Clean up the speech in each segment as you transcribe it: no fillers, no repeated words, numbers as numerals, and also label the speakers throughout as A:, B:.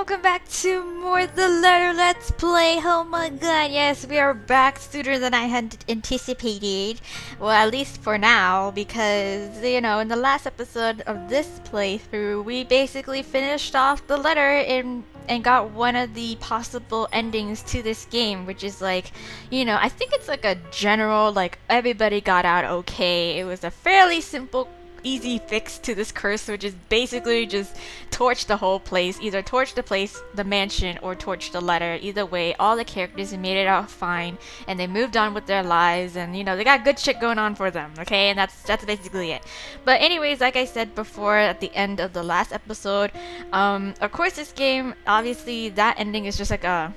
A: welcome back to more The Letter Let's Play. Oh my god, yes, we are back sooner than I had anticipated. Well, at least for now, because, you know, in the last episode of this playthrough, we basically finished off the letter and got one of the possible endings to this game, which is like, you know, I think it's like a general, like, everybody got out okay. It was a fairly simple easy fix to this curse, which is basically just torch the whole place. Either torch the place, the mansion, or torch the letter. Either way, all the characters made it out fine, and they moved on with their lives, and you know, they got good shit going on for them, okay? And that's basically it. But anyways, like I said before at the end of the last episode, of course this game, obviously that ending is just like a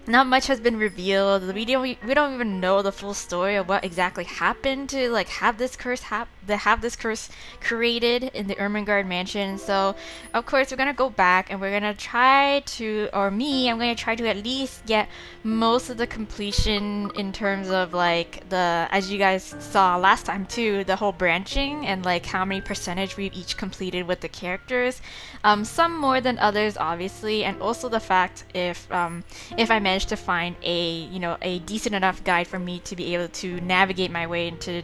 A: not much has been revealed. We don't even know the full story of what exactly happened to like have this curse created in the Ermengarde mansion. So of course we're gonna go back and we're gonna try to, or me, I'm gonna try to at least get most of the completion in terms of like the, as you guys saw last time too, the whole branching and like how many percentage we've each completed with the characters. Some more than others obviously, and also the fact if I managed to find a decent enough guide for me to be able to navigate my way into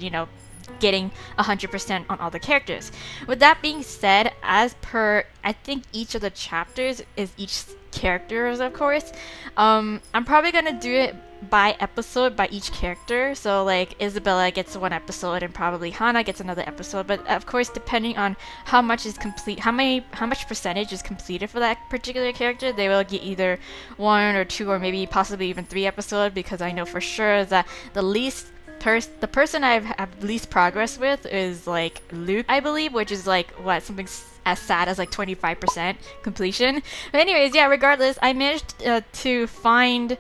A: getting 100% on all the characters. With that being said, as per I think each of the chapters is each characters, of course, I'm probably gonna do it by episode by each character. So like Isabella gets one episode and probably Hana gets another episode, but of course depending on how much is complete, how much percentage is completed for that particular character, they will get either one or two or maybe possibly even 3 episodes, because I know for sure that the person I've least progress with is like Luke, I believe, which is like something as sad as like 25% completion. But anyways, yeah, regardless, I managed to find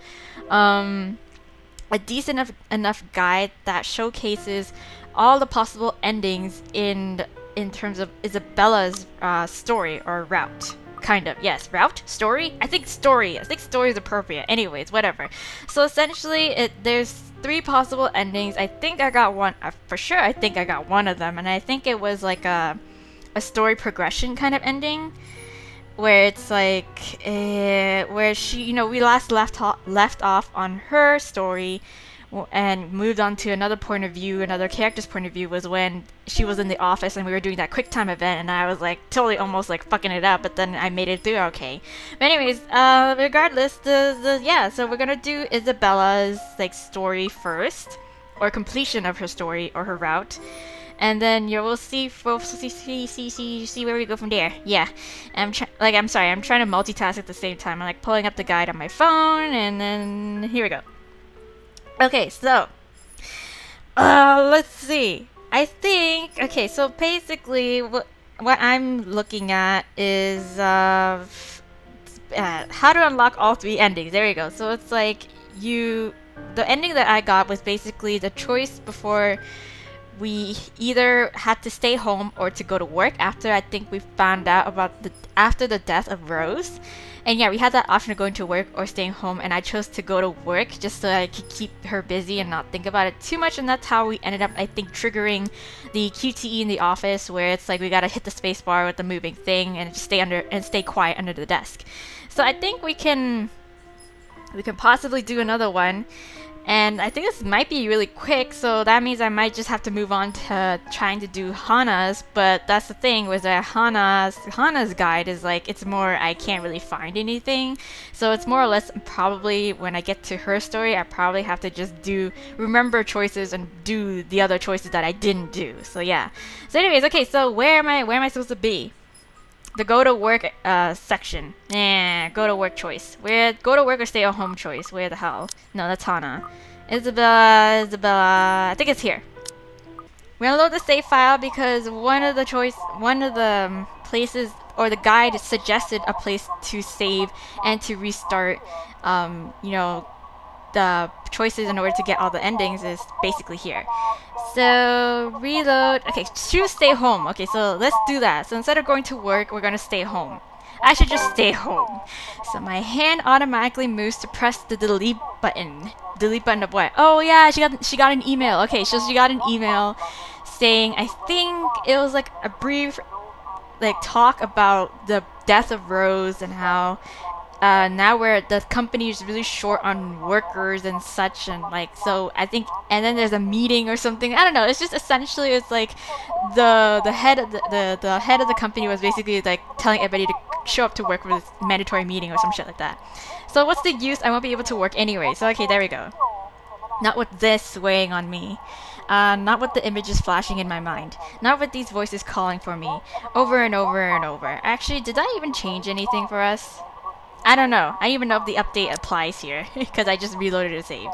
A: a decent enough guide that showcases all the possible endings in terms of Isabella's story or route. Kind of, yes. Route? Story? I think story is appropriate. Anyways, whatever. So essentially, there's 3 possible endings. I think I got one, for sure I think I got one of them, and I think it was like a story progression kind of ending, where it's like, where she, we last left off on her story, and moved on to another point of view, another character's point of view, was when she was in the office and we were doing that quick time event, and I was like totally almost like fucking it up, but then I made it through okay. But anyways, regardless, so we're gonna do Isabella's like story first, or completion of her story or her route, and then we'll see where we go from there. Yeah, I'm sorry, I'm trying to multitask at the same time. I'm like pulling up the guide on my phone, and then here we go. Okay, so let's see. I think, okay, so basically what I'm looking at is how to unlock all 3 endings. There you go. So it's like the ending that I got was basically the choice before we either had to stay home or to go to work, after I think we found out about after the death of Rose. And yeah, we had that option of going to work or staying home, and I chose to go to work just so I could keep her busy and not think about it too much, and that's how we ended up, I think, triggering the QTE in the office, where it's like we gotta hit the space bar with the moving thing and just stay quiet under the desk. So I think we can possibly do another one. And I think this might be really quick, so that means I might just have to move on to trying to do Hana's. But that's the thing, was that Hana's guide is like, it's more, I can't really find anything. So it's more or less probably when I get to her story, I probably have to just remember choices and do the other choices that I didn't do. So yeah. So anyways, okay, so where am I supposed to be? The go to work section. Go to work choice. Go to work or stay at home choice. Where the hell? No, that's Hana. Isabella. I think it's here. We're gonna load the save file because one of the places, or the guide suggested a place to save and to restart. The choices in order to get all the endings is basically here. So reload. Okay, choose stay home. Okay, so let's do that. So instead of going to work, we're gonna stay home. I should just stay home. So my hand automatically moves to press the delete button. Delete button of what? Oh yeah, she got an email. Okay, so she got an email saying, I think it was like a brief like talk about the death of Rose and how now where the company is really short on workers and such, and like, so I think, and then there's a meeting or something. I don't know. It's just essentially, it's like the head of the head of the company was basically like telling everybody to show up to work for this mandatory meeting or some shit like that. So what's the use? I won't be able to work anyway. So okay, there we go. Not with this weighing on me. Not with the images flashing in my mind. Not with these voices calling for me. Over and over and over. Actually, did I even change anything for us? I don't know. I don't even know if the update applies here. Because I just reloaded a save.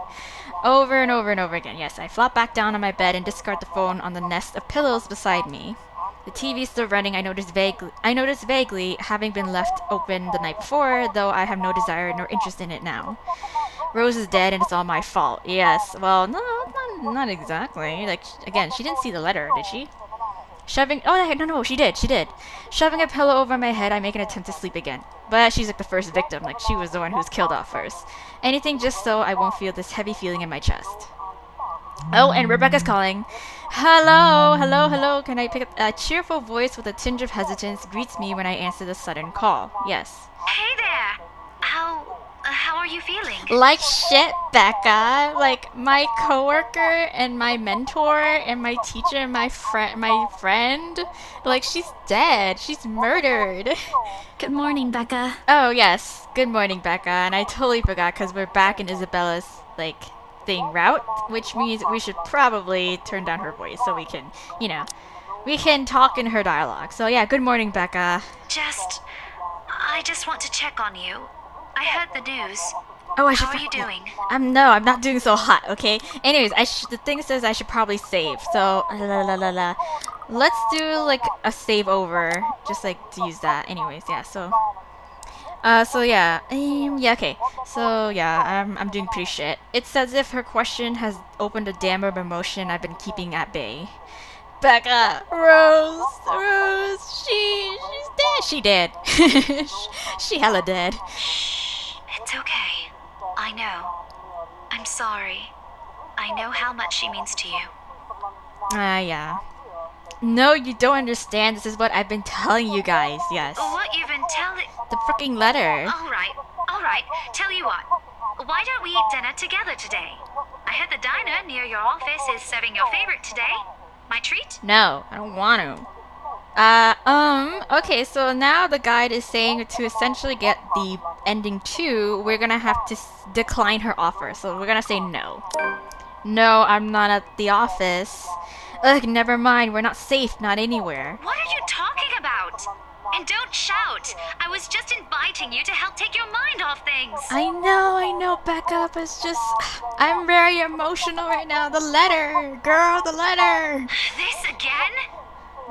A: Over and over and over again. Yes, I flop back down on my bed and discard the phone on the nest of pillows beside me. The TV's still running. I noticed vaguely, having been left open the night before, though I have no desire nor interest in it now. Rose is dead and it's all my fault. Yes, well, no, not exactly. Like, again, she didn't see the letter, did she? No, she did. Shoving a pillow over my head, I make an attempt to sleep again. But she's like the first victim, like she was the one who was killed off first. Anything just so I won't feel this heavy feeling in my chest. Oh, and Rebecca's calling. Hello. Can I pick up? A cheerful voice with a tinge of hesitance greets me when I answer the sudden call. Yes.
B: Hey there. How are you feeling?
A: Like shit, Becca. Like my coworker and my mentor and my teacher and my friend. Like she's dead. She's murdered.
B: Good morning, Becca.
A: Oh yes. Good morning, Becca. And I totally forgot because we're back in Isabella's like thing route, which means we should probably turn down her voice so we can, we can talk in her dialogue. So yeah, good morning, Becca.
B: I just want to check on you. I heard the news.
A: Oh,
B: How are you doing?
A: I'm not doing so hot, okay? Anyways, the thing says I should probably save. So, let's do like a save over, just like to use that. Anyways, yeah. So okay. So yeah, I'm doing pretty shit. It's as if her question has opened a dam of emotion I've been keeping at bay. Becca, Rose, she's dead. She dead. She hella dead.
B: It's okay. I know. I'm sorry. I know how much she means to you.
A: Yeah. No, you don't understand. This is what I've been telling you guys. Yes.
B: What you've been telling...
A: The freaking letter.
B: All right. Tell you what. Why don't we eat dinner together today? I heard the diner near your office is serving your favorite today. My treat?
A: No, I don't want to. Okay, so now the guide is saying to essentially get the ending 2, we're gonna have to decline her offer. So we're gonna say no. No, I'm not at the office. Ugh, never mind, we're not safe, not anywhere.
B: What are you talking about? And don't shout. I was just inviting you to help take your mind off things.
A: I know, Becca, but it's just... I'm very emotional right now. The letter! Girl, the letter!
B: This again?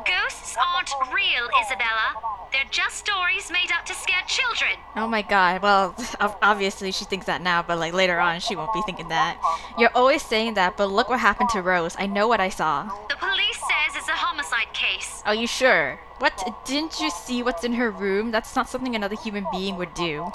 B: Ghosts aren't real, Isabella. They're just stories made up to scare children.
A: Oh my god, well, obviously she thinks that now, but like later on she won't be thinking that. You're always saying that, but look what happened to Rose. I know what I saw.
B: The police says it's a homicide case.
A: Are you sure? What? Didn't you see what's in her room? That's not something another human being would do.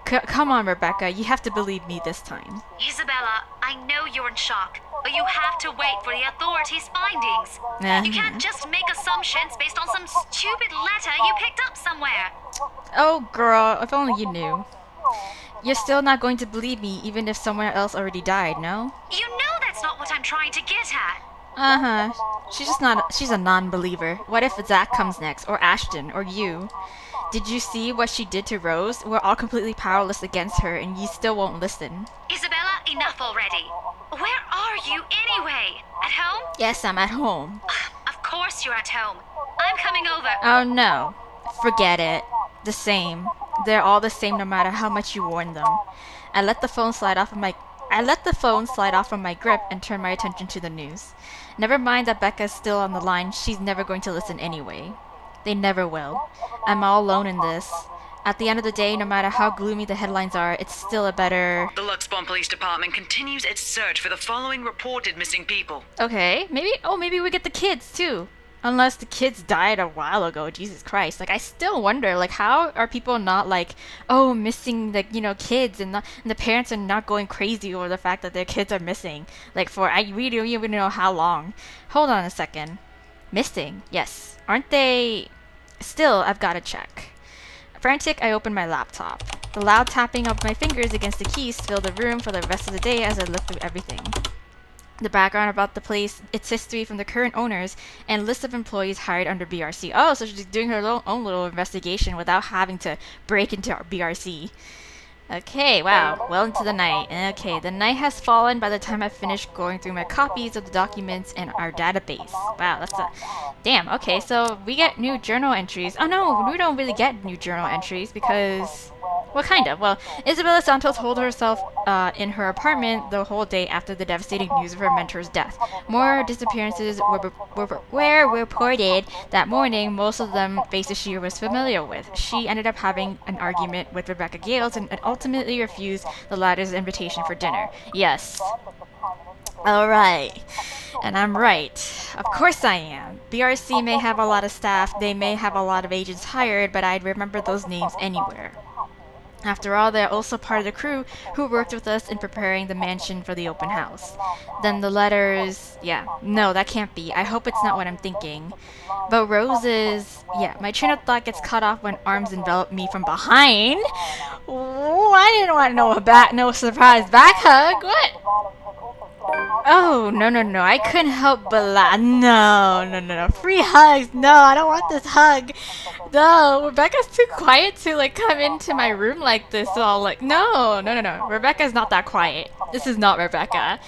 A: Come on, Rebecca, you have to believe me this time.
B: Isabella, I know you're in shock, but you have to wait for the authorities' findings. You can't just make assumptions based on some stupid letter you picked up somewhere.
A: Oh, girl, if only you knew. You're still not going to believe me, even if someone else already died, no?
B: You know that's not what I'm trying to get at.
A: She's a non-believer. What if Zach comes next, or Ashton, or you? Did you see what she did to Rose? We're all completely powerless against her, and you still won't listen.
B: Isabella, enough already. Where are you anyway? At home?
A: Yes, I'm at home.
B: Of course you're at home. I'm coming over.
A: Oh no. Forget it. The same. They're all the same no matter how much you warn them. I let the phone slide off from my grip and turned my attention to the news. Never mind that Becca's still on the line, she's never going to listen anyway. They never will. I'm all alone in this. At the end of the day, no matter how gloomy the headlines are, it's still a better...
C: The Luxbon Police Department continues its search for the following reported missing people.
A: Okay, maybe we get the kids too. Unless the kids died a while ago, Jesus Christ. Like, I still wonder, like, how are people not, like, oh, missing, like, kids, and the parents are not going crazy over the fact that their kids are missing. Like, we don't even know how long. Hold on a second. Missing, yes. Aren't they... Still, I've got to check. Frantic, I open my laptop. The loud tapping of my fingers against the keys filled the room for the rest of the day as I looked through everything. The background about the place, its history from the current owners, and list of employees hired under BRC. Oh, so she's doing her own little investigation without having to break into our BRC. Okay, wow, well into the night. Okay, the night has fallen by the time I finished going through my copies of the documents in our database. Wow, that's a... Damn, okay, so we get new journal entries. Oh no, we don't really get new journal entries because... Well, kind of. Well, Isabella Santos holed herself in her apartment the whole day after the devastating news of her mentor's death. More disappearances were reported that morning, most of them faces she was familiar with. She ended up having an argument with Rebecca Gales and ultimately refused the latter's invitation for dinner. Yes. Alright. And I'm right. Of course I am. BRC may have a lot of staff, they may have a lot of agents hired, but I'd remember those names anywhere. After all, they're also part of the crew who worked with us in preparing the mansion for the open house. Then the letters... Yeah, no, that can't be. I hope it's not what I'm thinking. But Rose's... Yeah, my train of thought gets cut off when arms envelop me from behind. Oh, I didn't want no surprise back hug. What? Oh, no. I couldn't help but laugh. No. Free hugs. No, I don't want this hug. No, Rebecca's too quiet to, like, come into my room like this. So I'll, like, no. Rebecca's not that quiet. This is not Rebecca.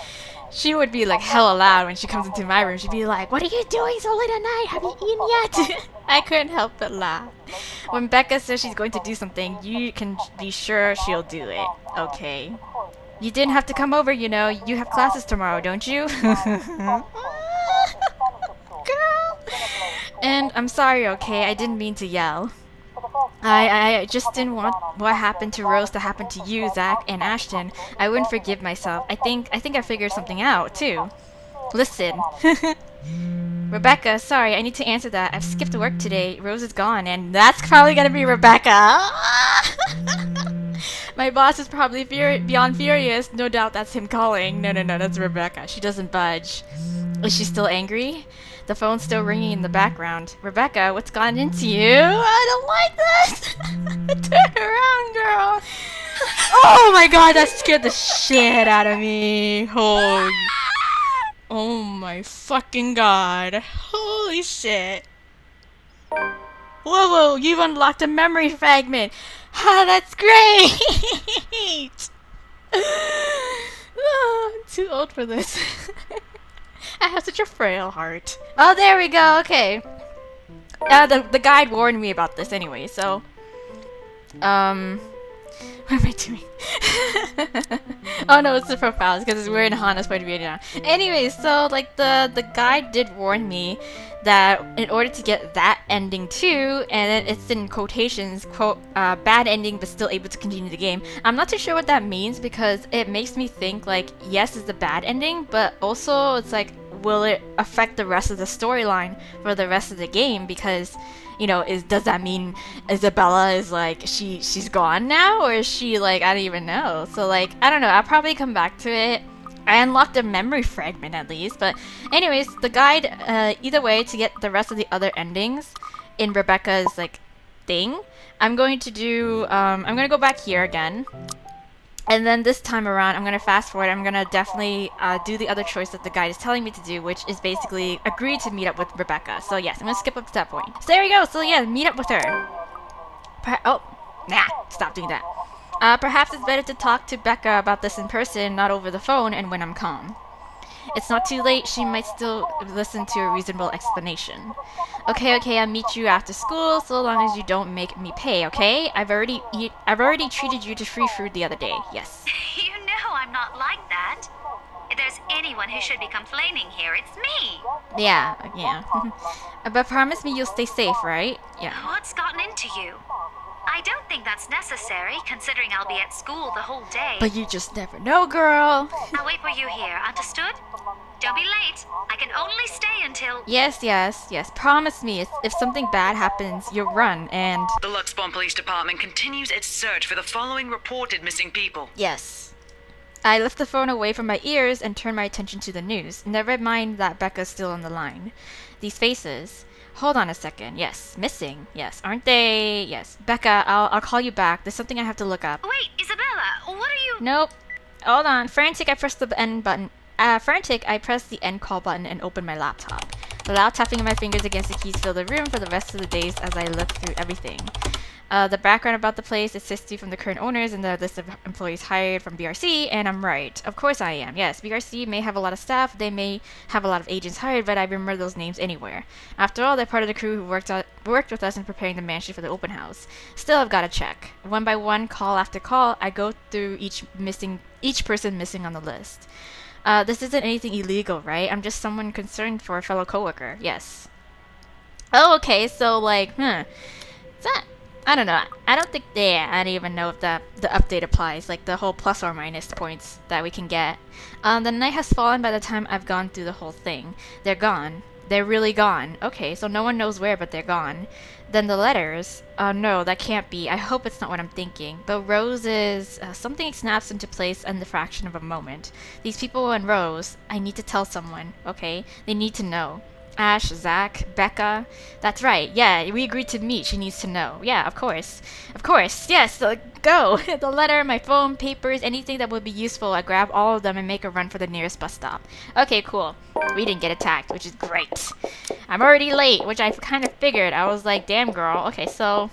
A: She would be, like, hella loud when she comes into my room. She'd be like, what are you doing so late at night? Have you eaten yet? I couldn't help but laugh. When Becca says she's going to do something, you can be sure she'll do it. Okay. You didn't have to come over, you know. You have classes tomorrow, don't you? Girl. And I'm sorry, okay? I didn't mean to yell. I just didn't want what happened to Rose to happen to you, Zach, and Ashton. I wouldn't forgive myself. I think I figured something out, too. Listen. Rebecca, sorry, I need to answer that. I've skipped work today. Rose is gone, and that's probably gonna be Rebecca. My boss is probably beyond furious. No doubt that's him calling. No, that's Rebecca. She doesn't budge. Is she still angry? The phone's still ringing in the background. Rebecca, what's gotten into you? I don't like this! Turn around, girl! Oh my god, that scared the shit out of me. Oh my fucking god. Holy shit. Whoa, you've unlocked a memory fragment. Ah, that's great! Oh, I'm too old for this. I have such a frail heart. Oh, there we go, okay. The guide warned me about this anyway, so... What am I doing? Oh no, it's the profiles because we're in Hana's point of view now. Anyway, so like the guide did warn me that in order to get that ending too, and it's in quotations, quote, bad ending but still able to continue the game. I'm not too sure what that means because it makes me think like, yes, it's the bad ending, but also it's like, will it affect the rest of the storyline for the rest of the game? Because, you know, does that mean Isabella is like, she's gone now? Or is she like, I don't even know. So like, I don't know, I'll probably come back to it. I unlocked a memory fragment at least, but anyways, the guide, either way, to get the rest of the other endings in Rebecca's like thing, I'm going to do, I'm gonna go back here again. And then this time around, I'm going to fast forward. I'm going to definitely do the other choice that the guide is telling me to do, which is basically agree to meet up with Rebecca. So yes, I'm going to skip up to that point. So there we go. So yeah, meet up with her. Stop doing that. Perhaps it's better to talk to Becca about this in person, not over the phone, and when I'm calm. It's not too late. She might still listen to a reasonable explanation. Okay, I'll meet you after school, so long as you don't make me pay, okay? I've already treated you to free food the other day. Yes.
B: You know I'm not like that. If there's anyone who should be complaining here, it's me.
A: Yeah. But promise me you'll stay safe, right? Yeah.
B: What's gotten into you? I don't think that's necessary, considering I'll be at school the whole day.
A: But you just never know, girl.
B: I'll wait for you here, understood? Don't be late. I can only stay until...
A: Yes. Promise me, if something bad happens, you'll run, and...
C: The Luxbon Police Department continues its search for the following reported missing people.
A: Yes. I lift the phone away from my ears and turn my attention to the news. Never mind that Becca's still on the line. These faces... Hold on a second. Yes, missing. Yes, aren't they? Yes, Becca. I'll call you back. There's something I have to look up.
B: Wait, Isabella, what are you...
A: Nope. Hold on. Frantic, I pressed the end button. Frantic, I pressed the end call button and opened my laptop. The loud tapping of my fingers against the keys filled the room for the rest of the days as I looked through everything. The background about the place is history from the current owners and the list of employees hired from BRC, and I'm right. Of course I am. Yes, BRC may have a lot of staff, they may have a lot of agents hired, but I remember those names anywhere. After all, they're part of the crew who worked with us in preparing the mansion for the open house. Still, I've got to check. One by one, call after call, I go through each person missing on the list. This isn't anything illegal, right? I'm just someone concerned for a fellow coworker. Yes. Oh, okay, so like, is that... I don't know. I don't think... Yeah, I don't even know if the update applies. Like, the whole plus or minus points that we can get. The night has fallen by the time I've gone through the whole thing. They're gone. They're really gone. Okay, so no one knows where, but they're gone. Then the letters. No, that can't be. I hope it's not what I'm thinking. The roses... something snaps into place in the fraction of a moment. These people in rows. I need to tell someone. Okay? They need to know. Ash, Zach, Becca. That's right. Yeah, we agreed to meet. She needs to know. Yeah, of course. Of course. Yes, go. The letter, my phone, papers, anything that would be useful. I grab all of them and make a run for the nearest bus stop. Okay, cool. We didn't get attacked, which is great. I'm already late, which I kind of figured. I was like, damn girl. Okay, so...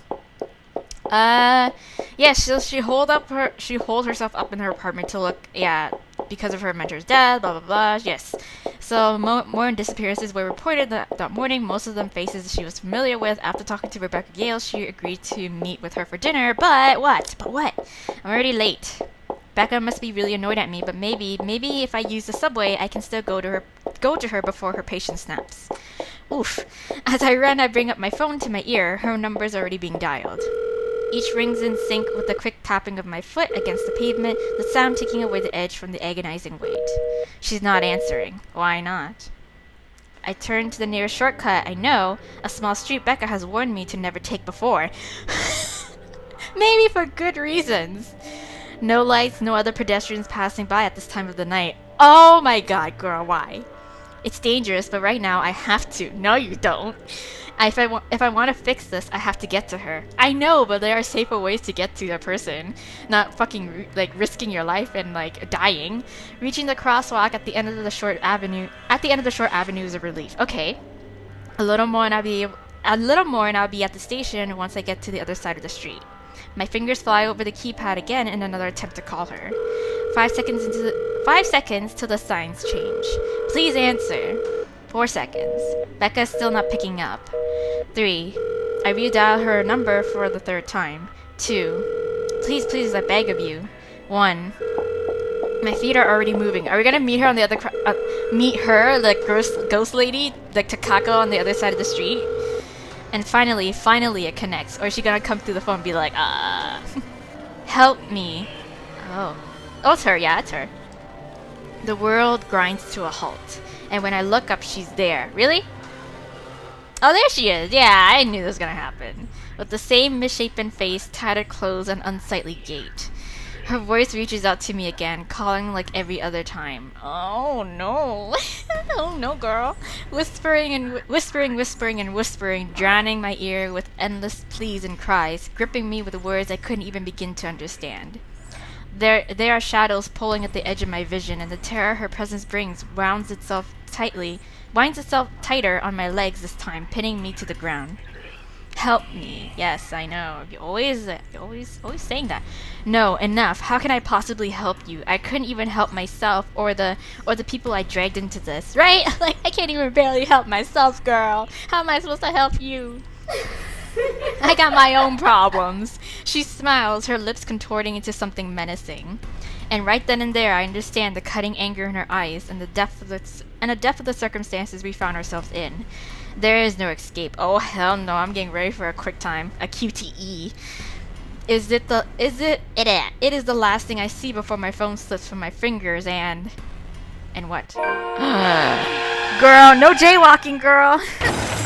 A: yeah, she holed herself up in her apartment to look, yeah, because of her mentor's death, blah, blah, blah, yes. So, more disappearances were reported that morning, most of them faces she was familiar with. After talking to Rebecca Gale, she agreed to meet with her for dinner, but what? I'm already late. Becca must be really annoyed at me, but maybe if I use the subway, I can still go to her before her patience snaps. Oof. As I run, I bring up my phone to my ear. Her number's already being dialed. Each rings in sync with the quick tapping of my foot against the pavement, the sound taking away the edge from the agonizing wait. She's not answering. Why not? I turn to the nearest shortcut I know, a small street Becca has warned me to never take before. Maybe for good reasons. No lights, no other pedestrians passing by at this time of the night. Oh my god, girl, why? It's dangerous, but right now I have to. No, you don't. If I want to fix this, I have to get to her. I know, but there are safer ways to get to the person. Not fucking, like, risking your life and, like, dying. Reaching the crosswalk at the end of the short avenue is a relief. Okay. A little more and I'll be at the station once I get to the other side of the street. My fingers fly over the keypad again in another attempt to call her. 5 seconds till the signs change. Please answer. 4 seconds. Becca's still not picking up. 3. I redial her number for the 3rd time. 2. Please, I beg of you. 1. My feet are already moving. Are we gonna meet her on the other meet her, the ghost lady, like Takako on the other side of the street? And finally it connects. Or is she gonna come through the phone and be like, help me. Oh, it's her. Yeah, it's her. The world grinds to a halt. And when I look up, she's there. Really? Oh, there she is. Yeah, I knew this was gonna happen. With the same misshapen face, tattered clothes, and unsightly gait. Her voice reaches out to me again, calling like every other time. Oh no. Oh no, girl. Whispering, drowning my ear with endless pleas and cries, gripping me with words I couldn't even begin to understand. There are shadows pulling at the edge of my vision, and the terror her presence brings winds itself tighter on my legs this time, pinning me to the ground. Help me. Yes, I know. You're always saying that. No, enough. How can I possibly help you? I couldn't even help myself or the people I dragged into this, right? Like, I can't even barely help myself, girl. How am I supposed to help you? I got my own problems. She smiles, her lips contorting into something menacing. And right then and there, I understand the cutting anger in her eyes and the depth of the circumstances we found ourselves in. There is no escape. Oh hell no! I'm getting ready for a quick time, a QTE. It is the last thing I see before my phone slips from my fingers and what? Girl, no jaywalking, girl.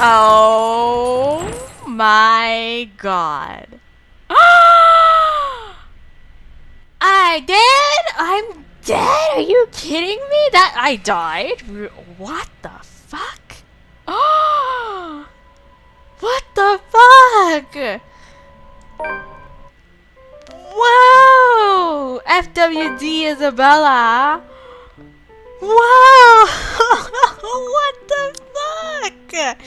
A: Oh my god. I did? I'm dead? Are you kidding me? That I died? What the fuck? the fuck? Whoa! FWD Isabella. Wow! What the fuck?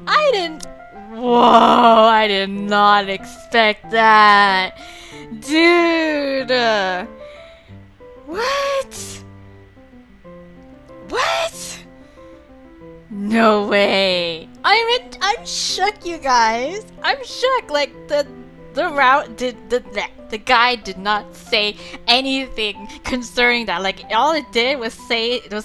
A: I didn't. Whoa! I did not expect that, dude. What? What? No way! I'm shook, you guys. I'm shook. Like the guy did not say anything concerning that. Like all it did was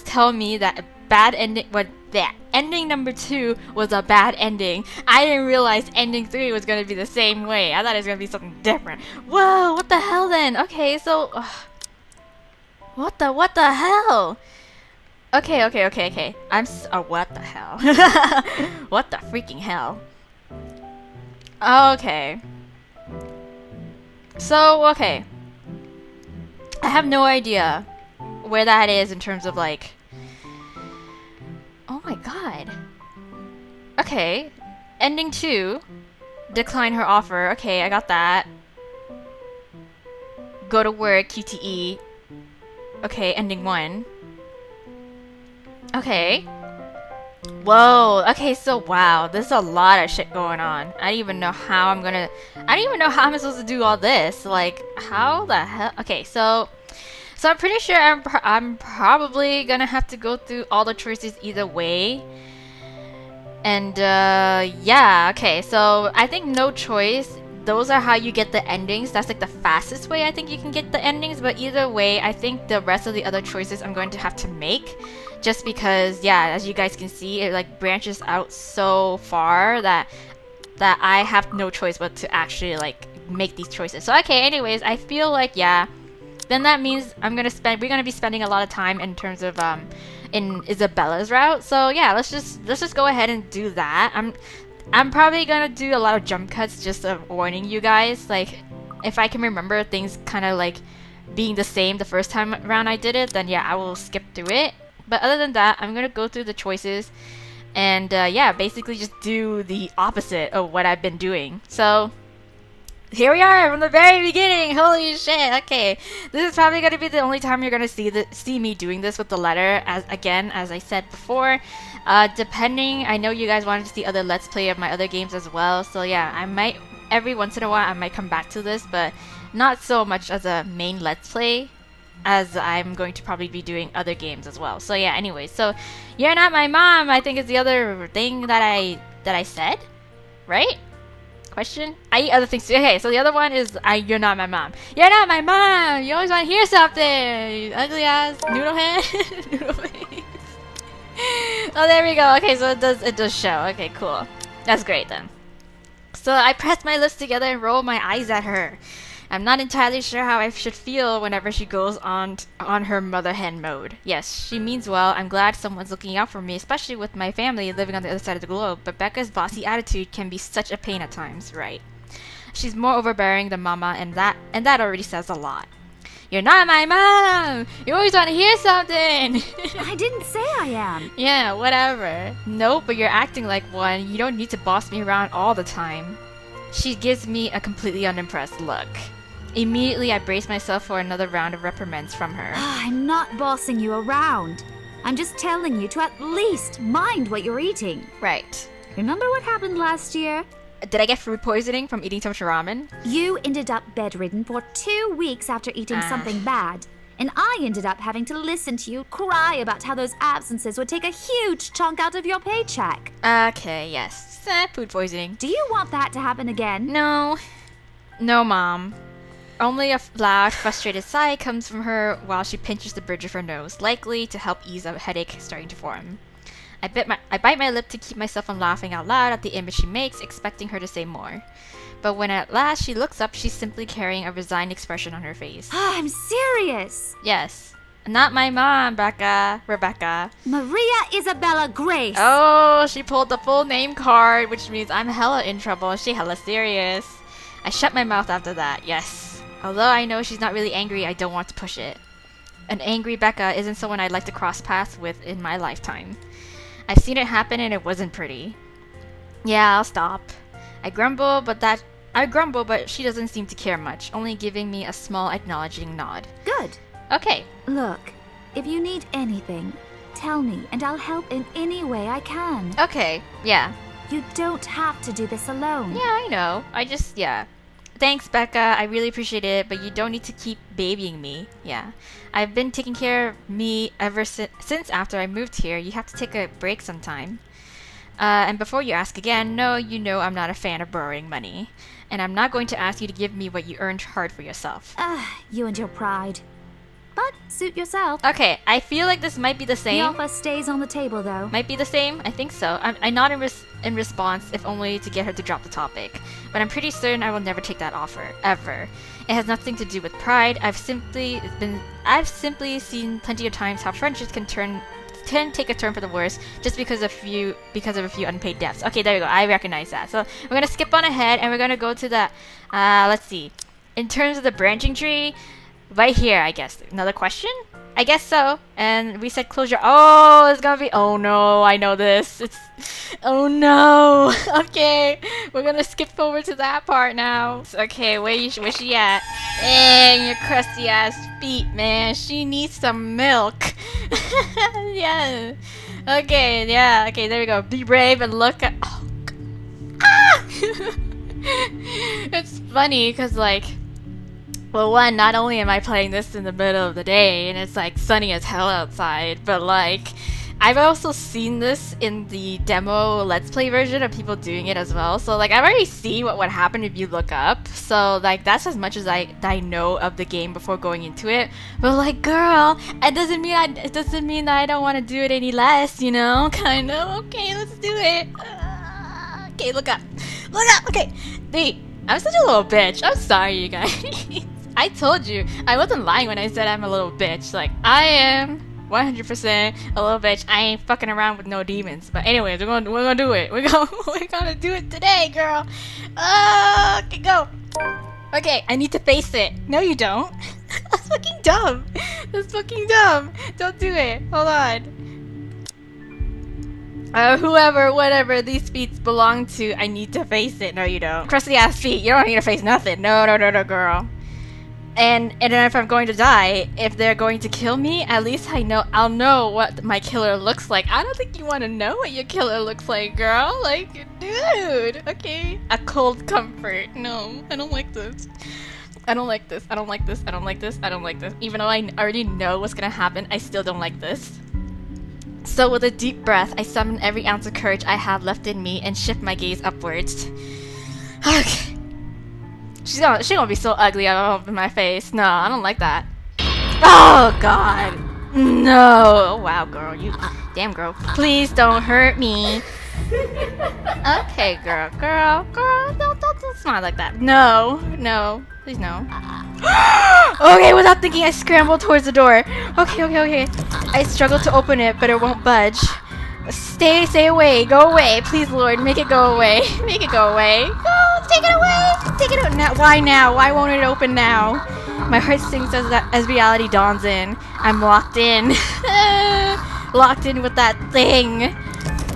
A: tell me that a bad ending. That ending number 2 was a bad ending. I didn't realize ending 3 was gonna be the same way. I thought it was gonna be something different. Whoa! What the hell then? Okay, so what the hell? Okay. What the hell? What the freaking hell? Okay. So, okay. I have no idea where that is in terms of like... Oh my god. Okay. Ending 2. Decline her offer. Okay, I got that. Go to work, QTE. Okay, ending 1. Okay. Whoa. Okay, so wow, there's a lot of shit going on. I don't even know how I'm supposed to do all this. Like, how the hell? Okay, so I'm pretty sure I'm probably gonna have to go through all the choices either way. And yeah, okay, so I think no choice. Those are how you get the endings. That's like the fastest way I think you can get the endings. But either way, I think the rest of the other choices I'm going to have to make. Just because, yeah, as you guys can see, it like branches out so far that I have no choice but to actually like make these choices. So okay, anyways, I feel like, yeah, then that means we're gonna be spending a lot of time in terms of in Isabella's route. So yeah, let's just go ahead and do that. I'm probably gonna do a lot of jump cuts, just warning you guys. Like, if I can remember things kind of like being the same the first time around I did it, then yeah, I will skip through it. But other than that, I'm gonna go through the choices and yeah, basically just do the opposite of what I've been doing. So here we are from the very beginning. Holy shit. Okay, this is probably gonna be the only time you're gonna see me doing this with the letter. As I said before, depending, I know you guys wanted to see other let's play of my other games as well. So yeah, I might every once in a while I might come back to this, but not so much as a main let's play, as I'm going to probably be doing other games as well. So yeah, anyways, so you're not my mom, I think is the other thing that I said, right? Question? I eat other things too. Okay, so the other one is you're not my mom. You're not my mom! You always want to hear something! You ugly ass noodle head. Noodle face. Oh, there we go. Okay, so it does show. Okay, cool. That's great then. So I press my lips together and roll my eyes at her. I'm not entirely sure how I should feel whenever she goes on her mother hen mode. Yes, she means well. I'm glad someone's looking out for me, especially with my family living on the other side of the globe. But Becca's bossy attitude can be such a pain at times, right? She's more overbearing than Mama, and that already says a lot. You're not my mom! You always want to hear something!
B: I didn't say I am.
A: Yeah, whatever. No, but you're acting like one. You don't need to boss me around all the time. She gives me a completely unimpressed look. Immediately, I brace myself for another round of reprimands from her.
B: I'm not bossing you around. I'm just telling you to at least mind what you're eating.
A: Right.
B: Remember what happened last year?
A: Did I get food poisoning from eating too much ramen?
B: You ended up bedridden for 2 weeks after eating something bad. And I ended up having to listen to you cry about how those absences would take a huge chunk out of your paycheck.
A: Okay, yes. Food poisoning.
B: Do you want that to happen again?
A: No. No, Mom. Only a loud, frustrated sigh comes from her while she pinches the bridge of her nose, likely to help ease a headache starting to form. I bite my lip to keep myself from laughing out loud at the image she makes, expecting her to say more. But when at last she looks up, she's simply carrying a resigned expression on her face.
B: I'm serious.
A: Yes. Not my mom, Rebecca.
B: Maria Isabella Grace.
A: Oh, she pulled the full name card, which means I'm hella in trouble. She hella serious. I shut my mouth after that, yes. Although I know she's not really angry, I don't want to push it. An angry Becca isn't someone I'd like to cross paths with in my lifetime. I've seen it happen and it wasn't pretty. Yeah, I'll stop. I grumble, but she doesn't seem to care much, only giving me a small acknowledging nod.
B: Good.
A: Okay.
B: Look, if you need anything, tell me and I'll help in any way I can.
A: Okay. Yeah.
B: You don't have to do this alone.
A: Yeah, I know. Yeah. Thanks, Becca. I really appreciate it, but you don't need to keep babying me. Yeah. I've been taking care of me ever since after I moved here. You have to take a break sometime. And before you ask again, no, you know I'm not a fan of borrowing money. And I'm not going to ask you to give me what you earned hard for yourself.
B: You and your pride. But suit yourself.
A: Okay, I feel like this might be the
B: The
A: same.
B: offer stays on the table, though.
A: Might be the same? I think so. I nod in response, if only to get her to drop the topic. But I'm pretty certain I will never take that offer, ever. It has nothing to do with pride. I've simply seen plenty of times how friendships can take a turn for the worse just because of a few unpaid debts. Okay, there we go. I recognize that. So we're gonna skip on ahead and we're gonna go to the let's see. In terms of the branching tree, right here, I guess. Another question? I guess so. And we said closure. Oh, it's gonna be. Oh no, I know this. Oh no. Okay, we're gonna skip over to that part now. Okay, where's she at? Dang, your crusty ass feet, man. She needs some milk. Yeah. Okay, yeah. Okay, there we go. Be brave and look at. Oh. Ah! It's funny because like. Well, one, not only am I playing this in the middle of the day and it's like sunny as hell outside, but like I've also seen this in the demo Let's Play version of people doing it as well. So like I've already seen what would happen if you look up. So like that's as much as I know of the game before going into it. But like, girl, it doesn't mean that I don't want to do it any less, you know? Kind of. Okay, let's do it. Okay, look up. Look up. Okay, wait. I'm such a little bitch. I'm sorry, you guys. I told you. I wasn't lying when I said I'm a little bitch. Like, I am 100% a little bitch. I ain't fucking around with no demons. But anyways, we're gonna do it. We're gonna do it today, girl. Okay, go. Okay, I need to face it. No, you don't. That's fucking dumb. That's fucking dumb. Don't do it. Hold on. Whoever, whatever these feet belong to, I need to face it. No, you don't. Crusty ass feet. You don't need to face nothing. No, girl. And then if I'm going to die, if they're going to kill me, at least I'll know what my killer looks like. I don't think you want to know what your killer looks like, girl. Like, dude. Okay. A cold comfort. No, I don't like this. I don't like this. I don't like this. I don't like this. I don't like this. Even though I already know what's gonna happen, I still don't like this. So with a deep breath, I summon every ounce of courage I have left in me and shift my gaze upwards. Okay. She's gonna be so ugly up in my face. No, I don't like that. Oh god. No. Wow, girl. Damn, girl. Please don't hurt me. Okay, girl. Don't smile like that. No. Please no. Okay, without thinking, I scrambled towards the door. Okay. I struggle to open it, but it won't budge. Stay away. Go away. Please, Lord, make it go away. Make it go away. Go, take it away. Take it out now. Why now? Why won't it open now? My heart sinks as reality dawns in. I'm locked in. Locked in with that thing.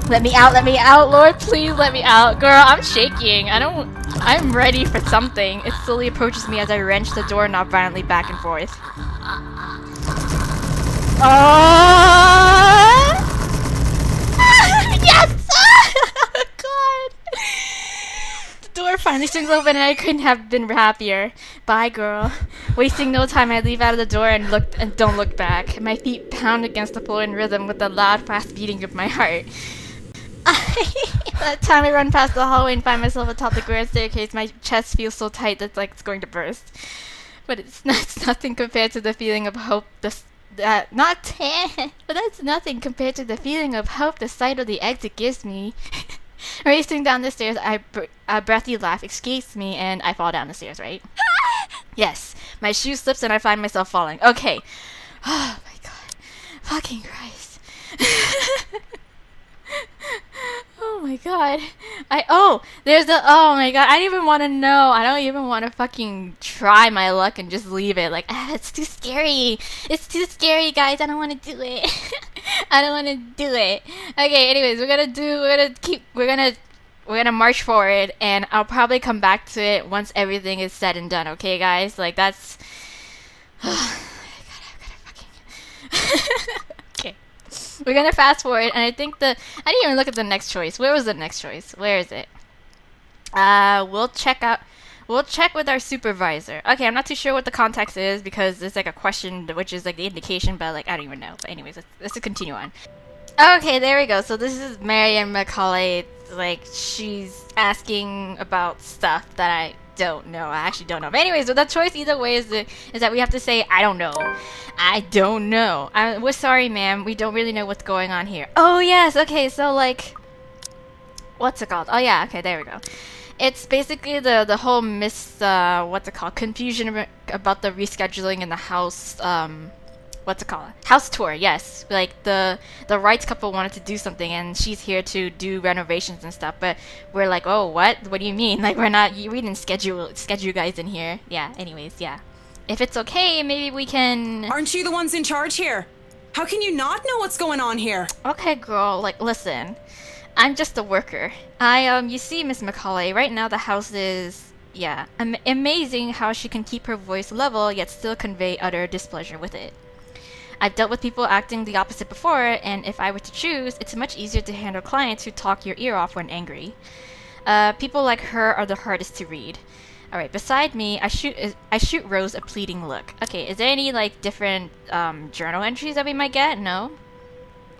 A: Let me out, Lord, please let me out. Girl, I'm shaking. I'm ready for something. It slowly approaches me as I wrench the doorknob violently back and forth. Yes! God! The door finally swings open and I couldn't have been happier. Bye, girl. Wasting no time, I leave out of the door and don't look back. My feet pound against the floor in rhythm with the loud, fast beating of my heart. By the time I run past the hallway and find myself atop the grand staircase, my chest feels so tight that it's going to burst. But it's nothing compared to the feeling of hope. But that's nothing compared to the feeling of hope the sight of the exit gives me. Racing down the stairs, a breathy laugh escapes me, and I fall down the stairs. Right? Yes, my shoe slips and I find myself falling. Okay. Oh my god, fucking Christ. Oh my god. Oh my god, I don't even want to know. I don't even want to fucking try my luck and just leave it. Like, it's too scary. It's too scary, guys. I don't want to do it. I don't want to do it. Okay, anyways, we're gonna We're gonna march forward, and I'll probably come back to it once everything is said and done. Okay, guys? Like that's. Okay. We're gonna fast forward, and I think I didn't even look at the next choice. Where was the next choice? Where is it? We'll check out. We'll check with our supervisor. Okay, I'm not too sure what the context is because it's like a question, which is like the indication, but like I don't even know. But anyways, let's continue on. Okay, there we go. So this is Marianne Macaulay. Like she's asking about stuff that I don't know. I actually don't know. But anyways, the choice either way is that we have to say I don't know. I don't know. We're sorry, ma'am. We don't really know what's going on here. Oh yes. Okay. So like, what's it called? Oh yeah. Okay. There we go. It's basically the whole what's it called, confusion about the rescheduling in the house what's it called, house tour. Yes, like the Wrights couple wanted to do something, and she's here to do renovations and stuff, but we're like, oh, what do you mean? Like we didn't schedule you guys in here. Yeah, anyways, yeah, if it's okay, maybe we can.
D: Aren't you the ones in charge here? How can you not know what's going on here?
A: Okay, girl, like listen, I'm just a worker. You see, Miss Macaulay, right now the house is, yeah, amazing how she can keep her voice level yet still convey utter displeasure with it. I've dealt with people acting the opposite before, and if I were to choose, it's much easier to handle clients who talk your ear off when angry. People like her are the hardest to read. Alright, beside me, I shoot Rose a pleading look. Okay, is there any, like, different, journal entries that we might get? No?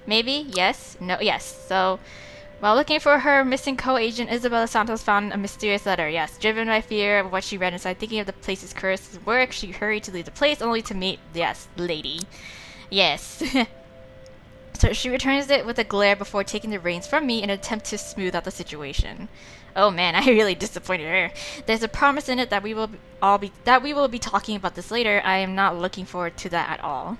A: Maybe? Yes? No? Yes. So, while looking for her missing co-agent, Isabella Santos found a mysterious letter. Yes, driven by fear of what she read inside, thinking of the place's cursed work, she hurried to leave the place, only to meet, yes, lady. Yes. So she returns it with a glare before taking the reins from me in an attempt to smooth out the situation. Oh man, I really disappointed her. There's a promise in it that we will be talking about this later. I am not looking forward to that at all.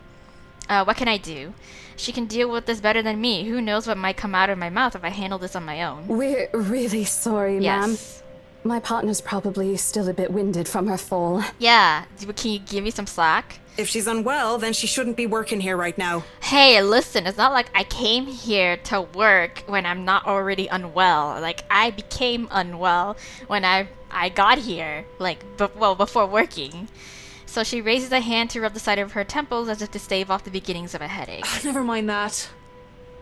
A: What can I do? She can deal with this better than me. Who knows what might come out of my mouth if I handle this on my own.
E: We're really sorry, ma'am.
A: Yes.
E: My partner's probably still a bit winded from her fall.
A: Yeah. Can you give me some slack?
D: If she's unwell, then she shouldn't be working here right now.
A: Hey, listen, it's not like I came here to work when I'm not already unwell. Like, I became unwell when I got here, like, before working. So she raises a hand to rub the side of her temples as if to stave off the beginnings of a headache.
F: Never mind that.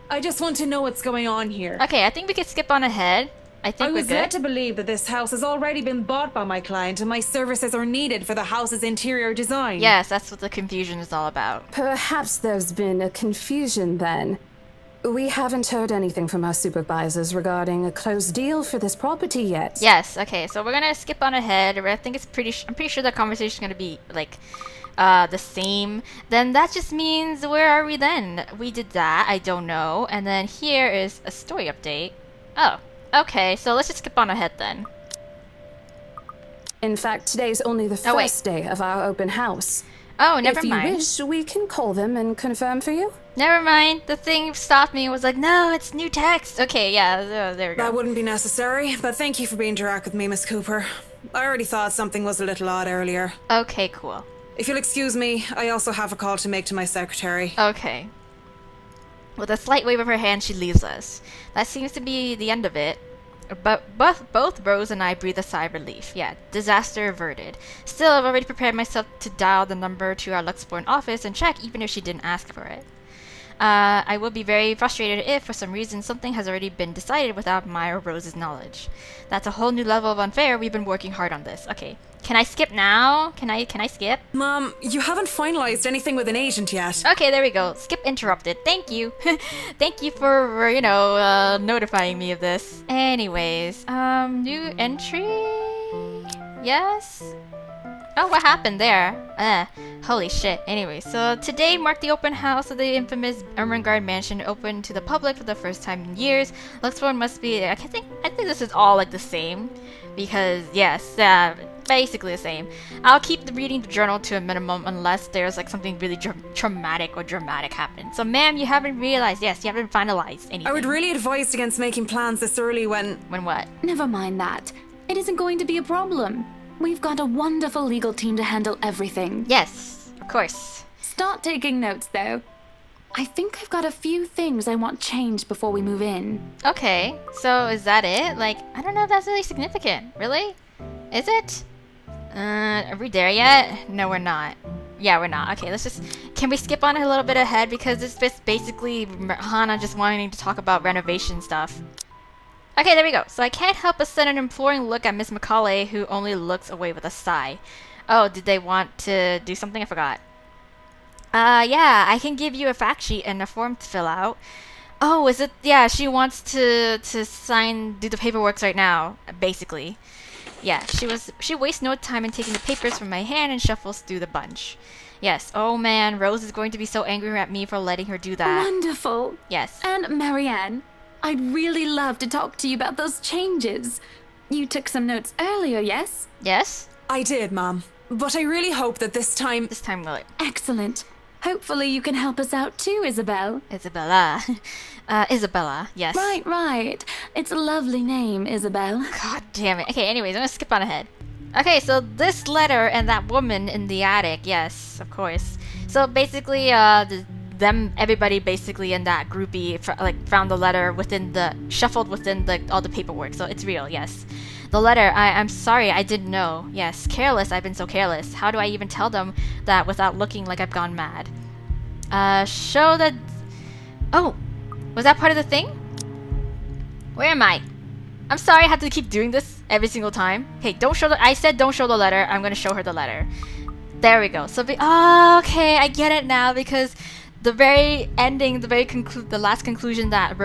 F: I just want to know what's going on here.
A: Okay, I think we can skip on ahead. I think
F: I
A: we're
F: was led to
A: good.
F: believe that this house has already been bought by my client and my services are needed for the house's interior design.
A: Yes, that's what the confusion is all about.
E: Perhaps there's been a confusion then. We haven't heard anything from our supervisors regarding a closed deal for this property yet.
A: Yes, okay, so we're gonna skip on ahead. I think it's I'm pretty sure the conversation is gonna be, like, the same. Then that just means, where are we then? We did that, I don't know. And then here is a story update. Oh. Okay, so let's just skip on ahead then.
E: In fact, today's only the first day of our open house.
A: Oh, never
E: if
A: mind.
E: you wish, we can call them and confirm for you.
A: Never mind. The thing stopped me and was like, no, it's new text. Okay, yeah, there we go.
D: That wouldn't be necessary, but thank you for being direct with me, Miss Cooper. I already thought something was a little odd earlier.
A: Okay, cool.
D: If you'll excuse me, I also have a call to make to my secretary.
A: Okay. With a slight wave of her hand, she leaves us. That seems to be the end of it. But both Rose and I breathe a sigh of relief. Yeah, disaster averted. Still, I've already prepared myself to dial the number to our Luxborn office and check, even if she didn't ask for it. I will be very frustrated if, for some reason, something has already been decided without my or Rose's knowledge. That's a whole new level of unfair. We've been working hard on this. Okay. Can I skip now? Can I skip?
D: Mom, you haven't finalized anything with an agent yet.
A: Okay, there we go. Skip interrupted. Thank you. Thank you for, notifying me of this. Anyways, new entry? Yes? Oh, what happened there? Holy shit. Anyway, so today marked the open house of the infamous Ermengarde mansion, open to the public for the first time in years. Luxborn must be, I think this is all like the same. Because, yes, basically the same. I'll keep reading the journal to a minimum unless there's like something really traumatic or dramatic happen. So, ma'am, you haven't realized, yes, you haven't finalized anything.
D: I would really advise against making plans this early when...
A: When what?
B: Never mind that. It isn't going to be a problem. We've got a wonderful legal team to handle everything.
A: Yes, of course.
B: Start taking notes, though.
G: I think I've got a few things I want changed before we move in.
A: Okay, so is that it? Like, I don't know if that's really significant. Really? Is it? Are we there yet? No, we're not. Yeah, we're not. Okay, let's just... Can we skip on a little bit ahead? Because it's just basically Hana just wanting to talk about renovation stuff. Okay, there we go. So I can't help but send an imploring look at Miss Macaulay, who only looks away with a sigh. Oh, did they want to do something? I forgot. Yeah, I can give you a fact sheet and a form to fill out. Oh, is it? Yeah, she wants to do the paperwork right now, basically. Yeah, she wastes no time in taking the papers from my hand and shuffles through the bunch. Yes, oh man, Rose is going to be so angry at me for letting her do that.
G: Wonderful.
A: Yes.
G: And Marianne, I'd really love to talk to you about those changes. You took some notes earlier, yes?
A: Yes?
D: I did, Mom. But I really hope that this time...
A: This time we'll...
G: Excellent. Hopefully you can help us out too, Isabel.
A: Isabella. Isabella, yes.
G: Right. It's a lovely name, Isabel.
A: God damn it. Okay, anyways, I'm gonna skip on ahead. Okay, so this letter and that woman in the attic, yes, of course. So basically, everybody basically in that groupie, found the letter shuffled within all the paperwork. So it's real, yes. The letter, I'm sorry, I didn't know. Yes, careless, I've been so careless. How do I even tell them that without looking like I've gone mad? Show that... Oh, was that part of the thing? Where am I? I'm sorry I have to keep doing this every single time. Okay, I said don't show the letter. I'm gonna show her the letter. There we go. So, okay, I get it now, because the very ending, the last conclusion that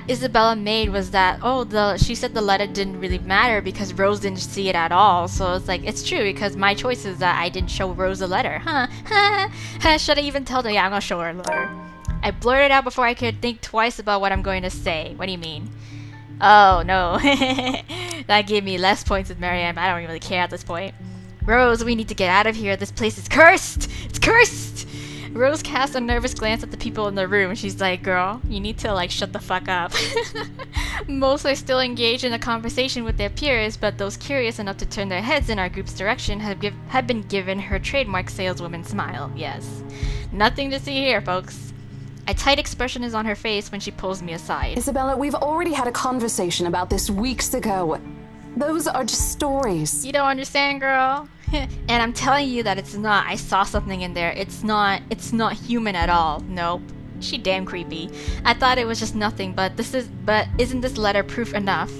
A: Isabella made was that, she said the letter didn't really matter because Rose didn't see it at all. So it's like, it's true, because my choice is that I didn't show Rose the letter. Huh? Should I even tell her? Yeah, I'm gonna show her the letter. I blurted out before I could think twice about what I'm going to say. What do you mean? Oh, no. That gave me less points with Marianne, but I don't really care at this point. Rose, we need to get out of here. This place is cursed! It's cursed! Rose casts a nervous glance at the people in the room. She's like, girl, you need to, shut the fuck up. Most are still engaged in a conversation with their peers, but those curious enough to turn their heads in our group's direction have been given her trademark saleswoman smile. Yes. Nothing to see here, folks. A tight expression is on her face when she pulls me aside.
E: Isabella, we've already had a conversation about this weeks ago. Those are just stories.
A: You don't understand, girl. And I'm telling you that it's not. I saw something in there. It's not human at all. Nope. She damn creepy. I thought it was just nothing, but isn't this letter proof enough?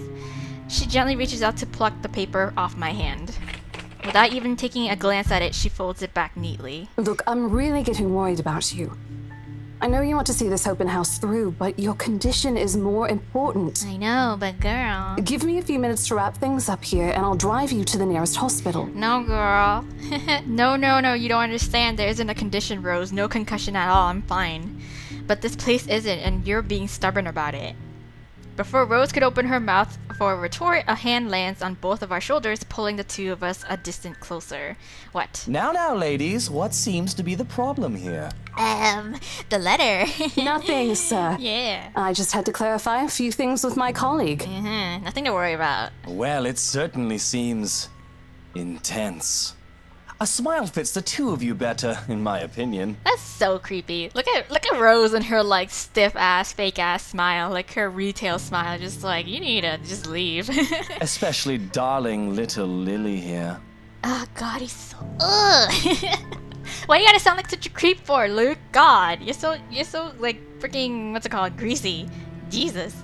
A: She gently reaches out to pluck the paper off my hand. Without even taking a glance at it, she folds it back neatly.
E: Look, I'm really getting worried about you. I know you want to see this open house through, but your condition is more important.
A: I know, but girl...
E: Give me a few minutes to wrap things up here, and I'll drive you to the nearest hospital.
A: No, girl. No, you don't understand. There isn't a condition, Rose. No concussion at all. I'm fine. But this place isn't, and you're being stubborn about it. Before Rose could open her mouth for a retort, a hand lands on both of our shoulders, pulling the two of us a distant closer. What?
H: Now, ladies, what seems to be the problem here?
A: The letter.
E: Nothing, sir.
A: Yeah.
E: I just had to clarify a few things with my colleague.
A: Nothing to worry about.
H: Well, it certainly seems intense. A smile fits the two of you better, in my opinion.
A: That's so creepy. Look at Rose and her stiff ass, fake ass smile, her retail smile. Just you need to just leave.
H: Especially darling little Lily here.
A: Oh God, he's so. Ugh. Why you gotta sound like such a creep for, Luke? God, you're so freaking, what's it called, greasy. Jesus.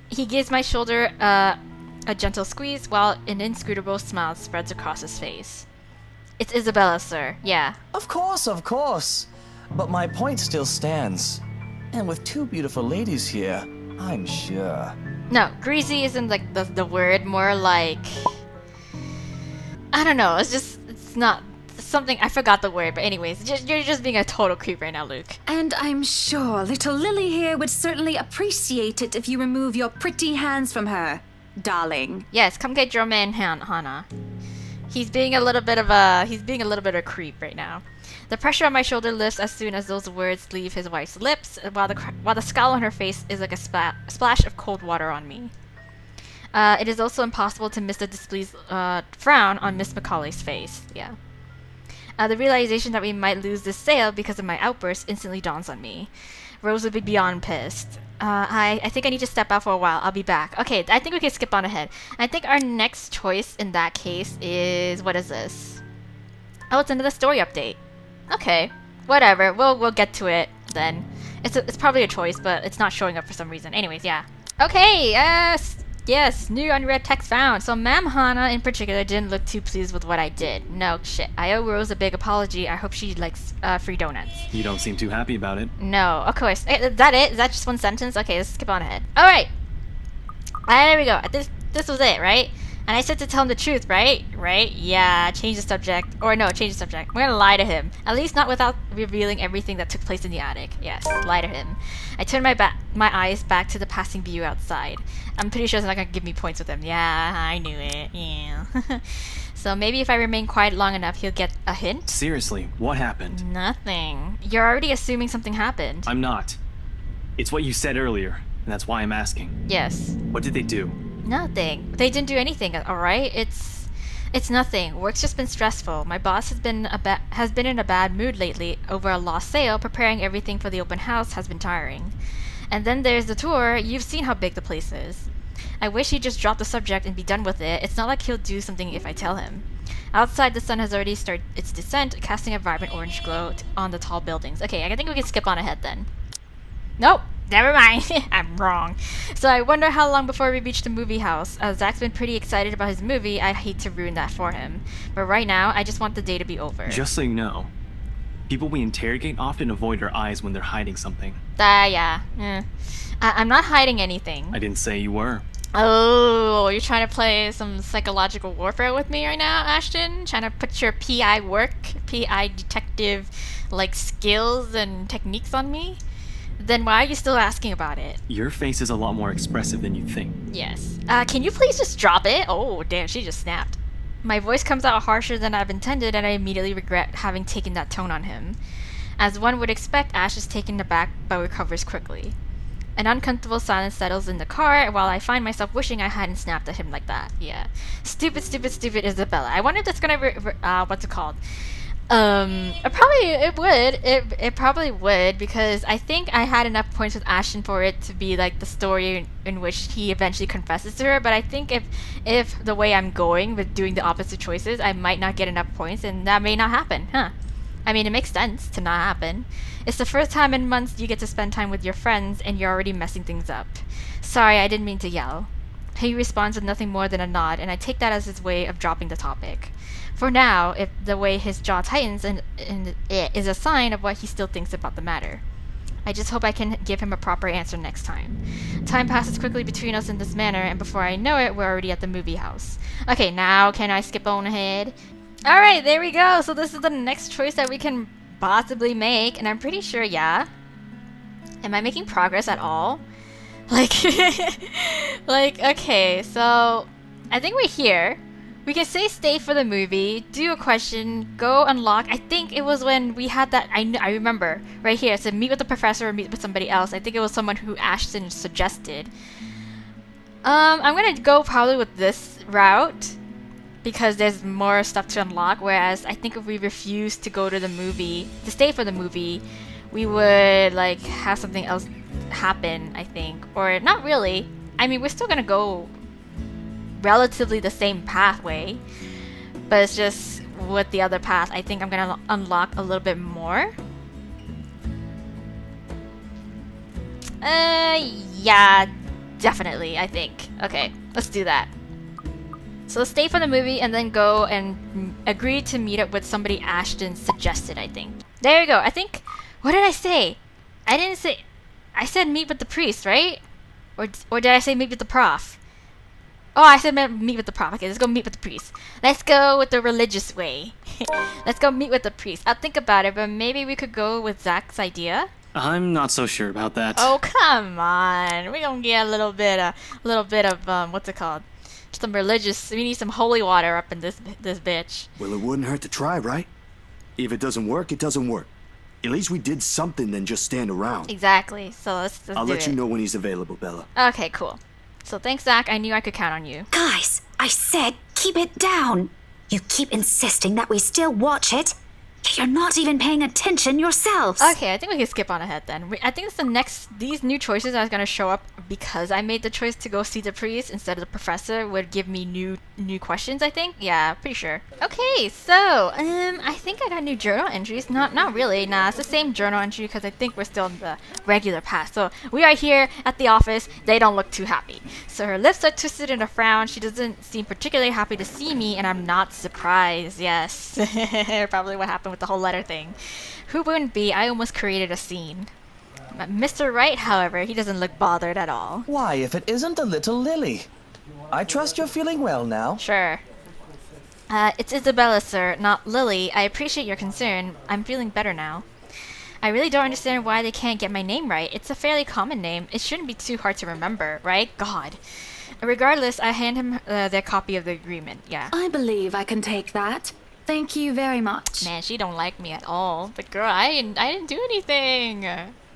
A: He gives my shoulder a gentle squeeze while an inscrutable smile spreads across his face. It's Isabella, sir. Yeah.
H: Of course. But my point still stands. And with two beautiful ladies here, I'm sure.
A: No, greasy isn't the word. More like, I don't know. It's not something. I forgot the word. But anyways, you're just being a total creep right now, Luke.
G: And I'm sure little Lily here would certainly appreciate it if you remove your pretty hands from her, darling.
A: Yes, come get your man, Hana. He's being a little bit of a creep right now. The pressure on my shoulder lifts as soon as those words leave his wife's lips, while the scowl on her face is like a splash of cold water on me. It is also impossible to miss the displeased frown on Miss Macaulay's face. Yeah. The realization that we might lose this sale because of my outburst instantly dawns on me. Rose would be beyond pissed. I think I need to step out for a while. I'll be back. Okay, I think we can skip on ahead. I think our next choice in that case is... What is this? Oh, it's another story update. Okay, whatever. We'll get to it then. It's probably a choice, but it's not showing up for some reason. Anyways, yeah. Okay, yes, new unread text found. So Ma'am Hana in particular didn't look too pleased with what I did. No, shit. I owe Rose a big apology. I hope she likes free donuts.
I: You don't seem too happy about it.
A: No, of course. Is that it? Is that just one sentence? Okay, let's skip on ahead. Alright. There we go. This was it, right? And I said to tell him the truth, right? Right? Yeah, change the subject. Or no, change the subject. We're gonna lie to him. At least not without revealing everything that took place in the attic. Yes, lie to him. I turned my eyes back to the passing view outside. I'm pretty sure it's not gonna give me points with him. Yeah, I knew it. Yeah. So maybe if I remain quiet long enough, he'll get a hint?
I: Seriously, what happened?
A: Nothing. You're already assuming something happened.
I: I'm not. It's what you said earlier, and that's why I'm asking.
A: Yes.
I: What did they do?
A: Nothing. They didn't do anything, alright? It's nothing. Work's just been stressful. My boss has been in a bad mood lately over a lost sale. Preparing everything for the open house has been tiring. And then there's the tour. You've seen how big the place is. I wish he'd just drop the subject and be done with it. It's not like he'll do something if I tell him. Outside, the sun has already started its descent, casting a vibrant orange glow on the tall buildings. Okay, I think we can skip on ahead then. Nope. Never mind. I'm wrong. So I wonder how long before we reach the movie house. Zach's been pretty excited about his movie. I hate to ruin that for him. But right now, I just want the day to be over.
I: Just so you know, people we interrogate often avoid our eyes when they're hiding something.
A: Yeah. I'm not hiding anything.
I: I didn't say you were.
A: Oh, you're trying to play some psychological warfare with me right now, Ashton? Trying to put your PI detective, skills and techniques on me? Then why are you still asking about it?
I: Your face is a lot more expressive than you think.
A: Yes. Can you please just drop it? Oh, damn, she just snapped. My voice comes out harsher than I've intended, and I immediately regret having taken that tone on him. As one would expect, Ash is taken aback but recovers quickly. An uncomfortable silence settles in the car while I find myself wishing I hadn't snapped at him like that. Yeah. Stupid Isabella. I wonder if that's gonna, what's it called? It probably would, because I think I had enough points with Ashton for it to be like the story in which he eventually confesses to her, but I think if the way I'm going with doing the opposite choices, I might not get enough points, and that may not happen, huh? I mean, it makes sense to not happen. It's the first time in months you get to spend time with your friends, and you're already messing things up. Sorry, I didn't mean to yell. He responds with nothing more than a nod, and I take that as his way of dropping the topic. For now, if the way his jaw tightens and it is a sign of what he still thinks about the matter. I just hope I can give him a proper answer next time. Time passes quickly between us in this manner, and before I know it, we're already at the movie house. Okay, now can I skip on ahead? Alright, there we go. So this is the next choice that we can possibly make, and I'm pretty sure, yeah. Am I making progress at all? Okay, so I think we're here. We can say stay for the movie, do a question, go unlock. I think it was when we had that, I remember, right here. It said meet with the professor or meet with somebody else. I think it was someone who Ashton suggested. I'm gonna go probably with this route because there's more stuff to unlock, whereas I think if we refuse to go to the movie, to stay for the movie, we would have something else happen, I think. Or not really. I mean, we're still gonna go relatively the same pathway, but it's just with the other path. I think I'm gonna unlock a little bit more. Yeah, definitely, I think. Okay, let's do that. So let's stay for the movie and then go and agree to meet up with somebody Ashton suggested, I think. There you go. I think, what did I say? I said meet with the priest, right? Or did I say meet with the prof? Oh, I said meet with the prof. Okay, let's go meet with the priest. Let's go with the religious way. Let's go meet with the priest. I'll think about it, but maybe we could go with Zach's idea.
I: I'm not so sure about that.
A: Oh, come on. We're gonna get a little bit of, what's it called? Some religious, we need some holy water up in this bitch.
J: Well, it wouldn't hurt to try, right? If it doesn't work, it doesn't work. At least we did something than just stand around.
A: Exactly. So let's
J: I'll
A: do
J: let
A: it.
J: you know when he's available, Bella.
A: Okay, cool. So thanks, Zach. I knew I could count on you.
B: Guys, I said keep it down. You keep insisting that we still watch it. You're not even paying attention yourselves.
A: Okay, I think we can skip on ahead then. I think these new choices are going to show up because I made the choice to go see the priest instead of the professor would give me new questions, I think. Yeah, pretty sure. Okay, so, I think I got new journal entries. Not really. Nah, it's the same journal entry because I think we're still in the regular path. So, we are here at the office. They don't look too happy. So, her lips are twisted in a frown. She doesn't seem particularly happy to see me, and I'm not surprised. Yes. Probably what happened with the whole letter thing. Who wouldn't be? I almost created a scene. Mr. Wright, however, he doesn't look bothered at all.
H: Why, if it isn't the little Lily? I trust you're feeling well now.
A: Sure. It's Isabella, sir, not Lily. I appreciate your concern. I'm feeling better now. I really don't understand why they can't get my name right. It's a fairly common name. It shouldn't be too hard to remember, right? God. Regardless, I hand him their copy of the agreement. Yeah.
G: I believe I can take that. Thank you very much.
A: Man, she don't like me at all. But girl, I didn't do anything.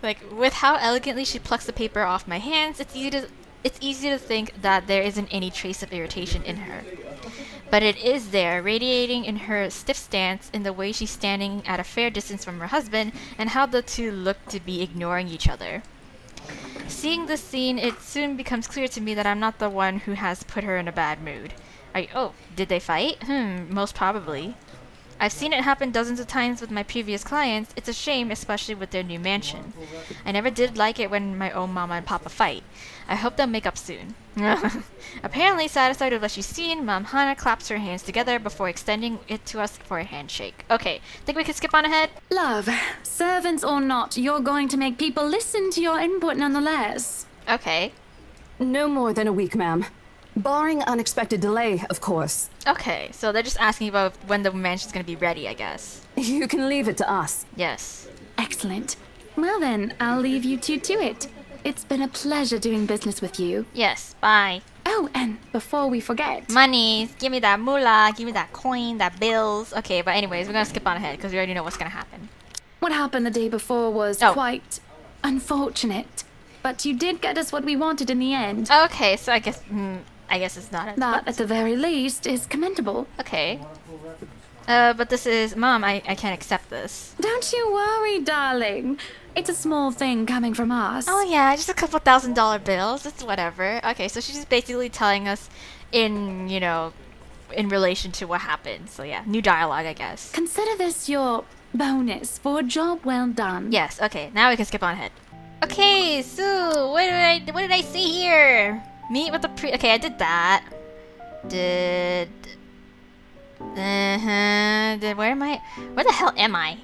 A: Like, with how elegantly she plucks the paper off my hands, it's easy to think that there isn't any trace of irritation in her. But it is there, radiating in her stiff stance, in the way she's standing at a fair distance from her husband, and how the two look to be ignoring each other. Seeing this scene, it soon becomes clear to me that I'm not the one who has put her in a bad mood. Oh, did they fight? Most probably. I've seen it happen dozens of times with my previous clients. It's a shame, especially with their new mansion. I never did like it when my own mama and papa fight. I hope they'll make up soon. Apparently satisfied with what she's seen, Mom Hana claps her hands together before extending it to us for a handshake. Okay, think we can skip on ahead?
G: Love, servants or not, you're going to make people listen to your input nonetheless.
A: Okay.
E: No more than a week, ma'am. Barring unexpected delay, of course.
A: Okay, so they're just asking about when the mansion's gonna be ready, I guess.
E: You can leave it to us.
A: Yes.
G: Excellent. Well then, I'll leave you two to it. It's been a pleasure doing business with you.
A: Yes, bye.
G: Oh, and before we forget...
A: Money. Give me that moolah. Give me that coin, that bills. Okay, but anyways, we're gonna skip on ahead because we already know what's gonna happen.
G: What happened the day before was quite unfortunate. But you did get us what we wanted in the end.
A: Okay, so I guess it's not.
G: That, at the very least, is commendable.
A: Okay. But this is... Mom, I can't accept this.
G: Don't you worry, darling. It's a small thing coming from us.
A: Oh yeah, just a couple $1,000 bills. It's whatever. Okay, so she's basically telling us in relation to what happened. So yeah, new dialogue, I guess.
G: Consider this your bonus for a job well done.
A: Yes, okay. Now we can skip on ahead. Okay, so what did I see here? Meet with the okay, I did that. Where the hell am I?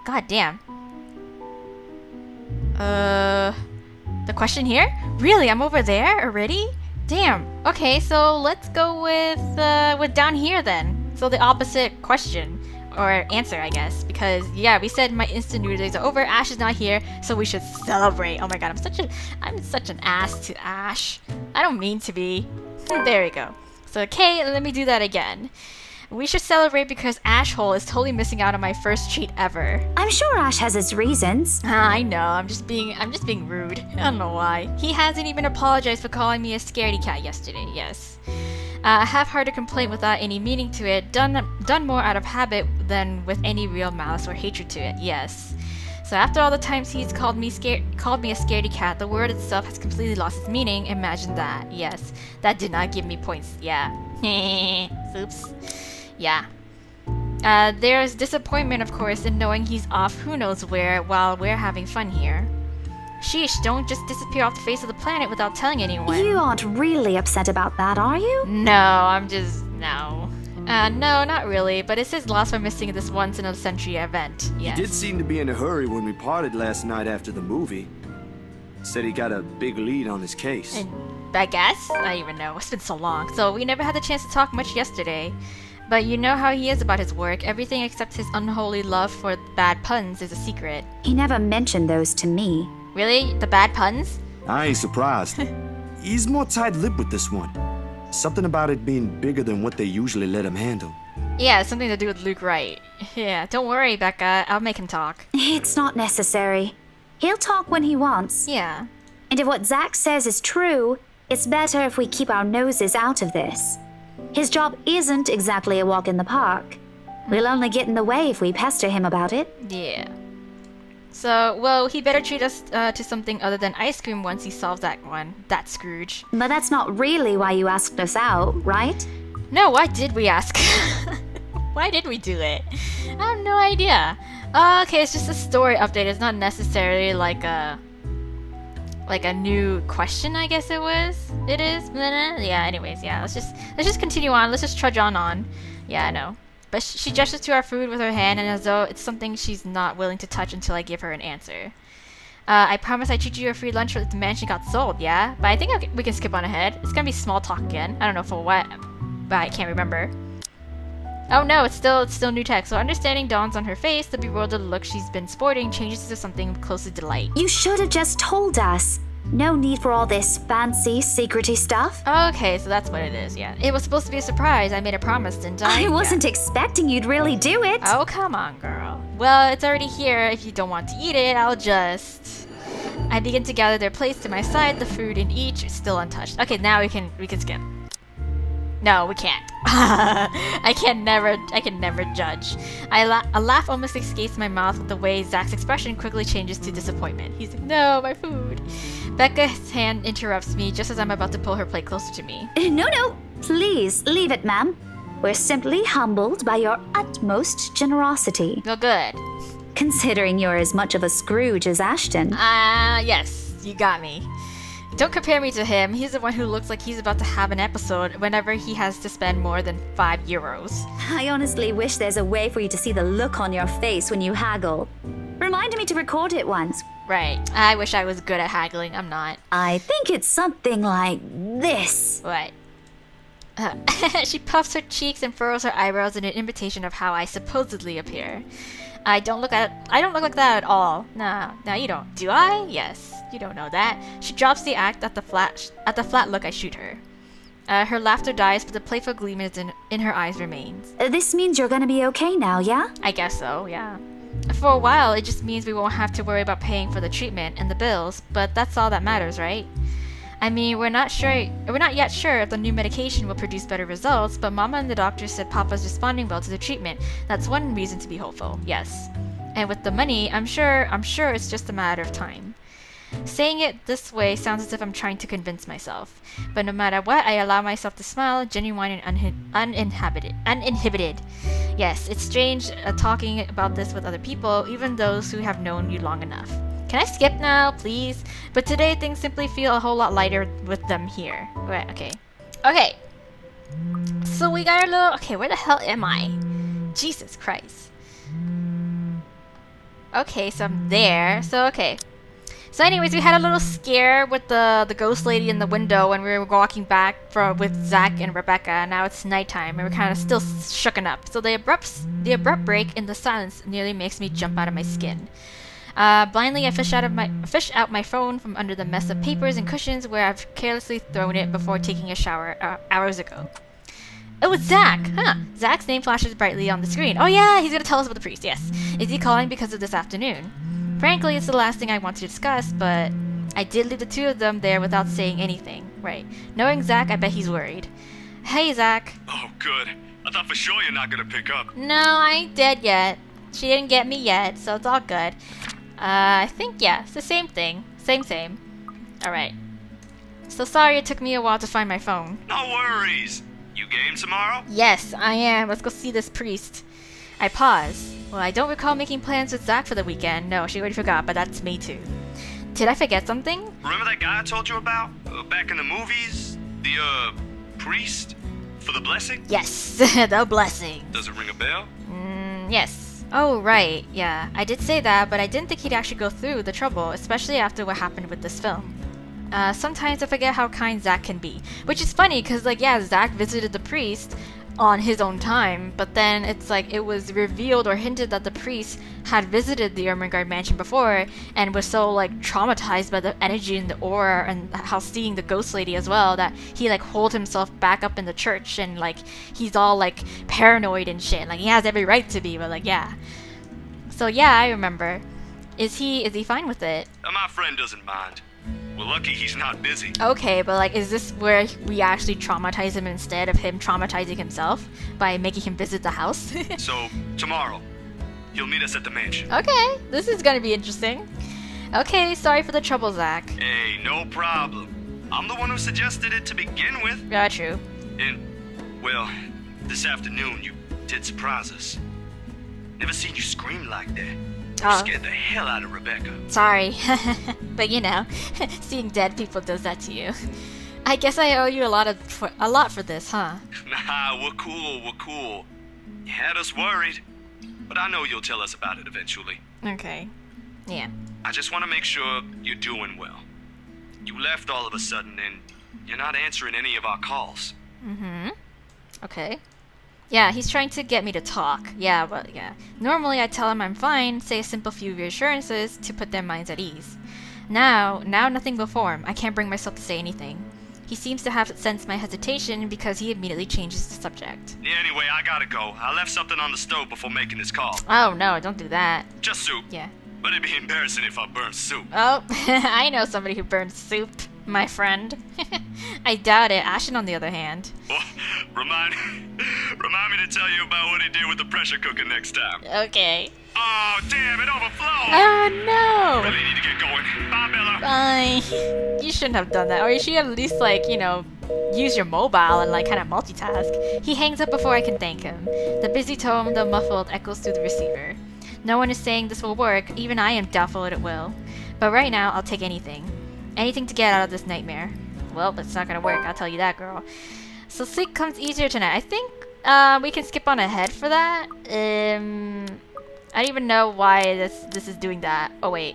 A: God damn. The question here? Really? I'm over there already? Damn. Okay, so let's go with down here then. So the opposite question. Or answer, I guess. Because, yeah, we said my instant new days are over. Ash is not here, so we should celebrate. Oh my god, I'm such an ass to Ash. I don't mean to be. There we go. So, okay, let me do that again. We should celebrate because Ashhole is totally missing out on my first treat ever.
B: I'm sure Ash has his reasons.
A: I know, I'm just being rude. I don't know why. He hasn't even apologized for calling me a scaredy cat yesterday, yes. A half-hearted complaint without any meaning to it, done more out of habit than with any real malice or hatred to it, yes. So after all the times he's called me a scaredy cat, the word itself has completely lost its meaning. Imagine that. Yes, that did not give me points. Yeah. Oops. Yeah. There's disappointment, of course, in knowing he's off who knows where while we're having fun here. Sheesh, don't just disappear off the face of the planet without telling anyone.
B: You aren't really upset about that, are you?
A: No, no. No, not really, but it's his loss for missing this once-in-a-century event, yes.
J: He did seem to be in a hurry when we parted last night after the movie. Said he got a big lead on his case.
A: And I guess? I don't even know, it's been so long, so we never had the chance to talk much yesterday. But you know how he is about his work. Everything except his unholy love for bad puns is a secret.
B: He never mentioned those to me.
A: Really? The bad puns?
J: I ain't surprised. He's more tight-lipped with this one. Something about it being bigger than what they usually let him handle.
A: Yeah, it's something to do with Luke Wright. Yeah, don't worry, Becca. I'll make him talk.
B: It's not necessary. He'll talk when he wants.
A: Yeah.
B: And if what Zach says is true, it's better if we keep our noses out of this. His job isn't exactly a walk in the park. We'll only get in the way if we pester him about it.
A: Yeah. So, well, he better treat us to something other than ice cream once he solves that one. That Scrooge.
B: But that's not really why you asked us out, right?
A: No, why did we ask? Why did we do it? I have no idea. Okay, it's just a story update. It's not necessarily like a new question, I guess it was. It is. Yeah. Anyways, yeah. Let's just continue on. Let's just trudge on. Yeah, I know. But she gestures to our food with her hand, and as though it's something she's not willing to touch until I give her an answer. I promise I treat you a free lunch if the mansion got sold. Yeah, but I think we can skip on ahead. It's gonna be small talk again. I don't know for what, but I can't remember. Oh no, it's still new text. So understanding dawns on her face. The bewildered look she's been sporting changes to something close to delight.
B: You should have just told us. No need for all this fancy, secrety stuff.
A: Okay, so that's what it is, yeah. It was supposed to be a surprise. I made a promise, didn't I?
B: I wasn't expecting you'd really do it.
A: Oh, come on, girl. Well, it's already here. If you don't want to eat it, I'll just... I begin to gather their plates to my side, the food in each is still untouched. Okay, now we can skip. No, we can't. I can never judge. A laugh almost escapes my mouth with the way Zach's expression quickly changes to disappointment. He's like, no, my food. Becca's hand interrupts me just as I'm about to pull her plate closer to me.
B: No. Please, leave it, ma'am. We're simply humbled by your utmost generosity.
A: Oh, good.
B: Considering you're as much of a Scrooge as Ashton.
A: Yes, you got me. Don't compare me to him. He's the one who looks like he's about to have an episode whenever he has to spend more than €5.
B: I honestly wish there's a way for you to see the look on your face when you haggle. Remind me to record it once.
A: Right. I wish I was good at haggling. I'm not.
B: I think it's something like this.
A: What? She puffs her cheeks and furrows her eyebrows in an imitation of how I supposedly appear. I don't look like that at all. Nah, you don't. Do I? Yes. You don't know that. She drops the act at the flat look I shoot her. Her laughter dies, but the playful gleam in her eyes remains.
B: This means you're gonna be okay now, yeah?
A: I guess so, yeah. For a while, it just means we won't have to worry about paying for the treatment and the bills, but that's all that matters, right? I mean, we're not yet sure if the new medication will produce better results, but Mama and the doctor said Papa's responding well to the treatment. That's one reason to be hopeful, yes. And with the money, I'm sure it's just a matter of time. Saying it this way sounds as if I'm trying to convince myself. But no matter what, I allow myself to smile, genuine and uninhibited. Yes, it's strange talking about this with other people, even those who have known you long enough. Can I skip now, please? But today things simply feel a whole lot lighter with them here. Right, okay. Okay. So we got our little... Okay, where the hell am I? Jesus Christ. Okay, so I'm there. So, okay. So anyways, we had a little scare with the ghost lady in the window when we were walking back with Zach and Rebecca. Now it's nighttime and we're kind of still shooken up. So the abrupt break in the silence nearly makes me jump out of my skin. Blindly, I fish out my phone from under the mess of papers and cushions where I've carelessly thrown it before taking a shower hours ago. It was Zach! Huh. Zach's name flashes brightly on the screen. Oh yeah, he's gonna tell us about the priest, yes. Is he calling because of this afternoon? Frankly, it's the last thing I want to discuss, but I did leave the two of them there without saying anything. Right. Knowing Zach, I bet he's worried. Hey, Zach.
K: Oh, good. I thought for sure you're not gonna pick up.
A: No, I ain't dead yet. She didn't get me yet, so it's all good. I think, yeah, it's the same thing. Same. Alright. So sorry it took me a while to find my phone.
K: No worries. You game tomorrow?
A: Yes, I am. Let's go see this priest. I pause. Well, I don't recall making plans with Zach for the weekend. No, she already forgot, but that's me too. Did I forget something?
K: Remember that guy I told you about? Back in the movies? The, priest? For the blessing?
A: Yes, the blessing.
K: Does it ring a bell?
A: Yes. Oh, right. Yeah, I did say that, but I didn't think he'd actually go through the trouble, especially after what happened with this film. Sometimes I forget how kind Zach can be. Which is funny, because, like, yeah, Zach visited the priest on his own time, but then it's like it was revealed or hinted that the priest had visited the Ermengarde mansion before and was so like traumatized by the energy in the aura and how seeing the ghost lady as well that he like holed himself back up in the church and like he's all like paranoid and shit. Like he has every right to be, but like yeah. So yeah, I remember. Is he fine with it?
K: My friend doesn't mind. We're lucky he's not busy.
A: Okay, but like, is this where we actually traumatize him instead of him traumatizing himself by making him visit the house?
K: So, tomorrow, he'll meet us at the mansion.
A: Okay, this is gonna be interesting. Okay, sorry for the trouble, Zach.
K: Hey, no problem. I'm the one who suggested it to begin with.
A: Yeah, true.
K: And, well, this afternoon you did surprise us. Never seen you scream like that. You
A: Oh.
K: scared the hell out of Rebecca.
A: Sorry. But you know, seeing dead people does that to you. I guess I owe you a lot for this, huh?
K: Nah, we're cool. You had us worried. But I know you'll tell us about it eventually.
A: Okay. Yeah.
K: I just want to make sure you're doing well. You left all of a sudden and you're not answering any of our calls.
A: Mm-hmm. Okay. Yeah, he's trying to get me to talk. Yeah, but yeah. Normally I tell him I'm fine, say a simple few reassurances to put their minds at ease. Now nothing will form. I can't bring myself to say anything. He seems to have sensed my hesitation because he immediately changes the subject.
K: Yeah, anyway, I gotta go. I left something on the stove before making this call.
A: Oh no, don't do that.
K: Just soup.
A: Yeah.
K: But it'd be embarrassing if I burned soup.
A: Oh, I know somebody who burns soup, my friend. I doubt it. Ashton, on the other hand.
K: Well, remind me to tell you about what he did with the pressure cooker next time.
A: Okay.
K: Oh, damn, it overflowed!
A: Oh no!
K: Really need to get going. Bye, Bella.
A: Bye. You shouldn't have done that. Or you should at least, like, you know, use your mobile and, like, kind of multitask. He hangs up before I can thank him. The busy tone, though muffled, echoes through the receiver. No one is saying this will work. Even I am doubtful it will. But right now, I'll take anything. Anything to get out of this nightmare. Well, it's not gonna work, I'll tell you that, girl. So sleep comes easier tonight. I think we can skip on ahead for that. I don't even know why this is doing that. Oh wait.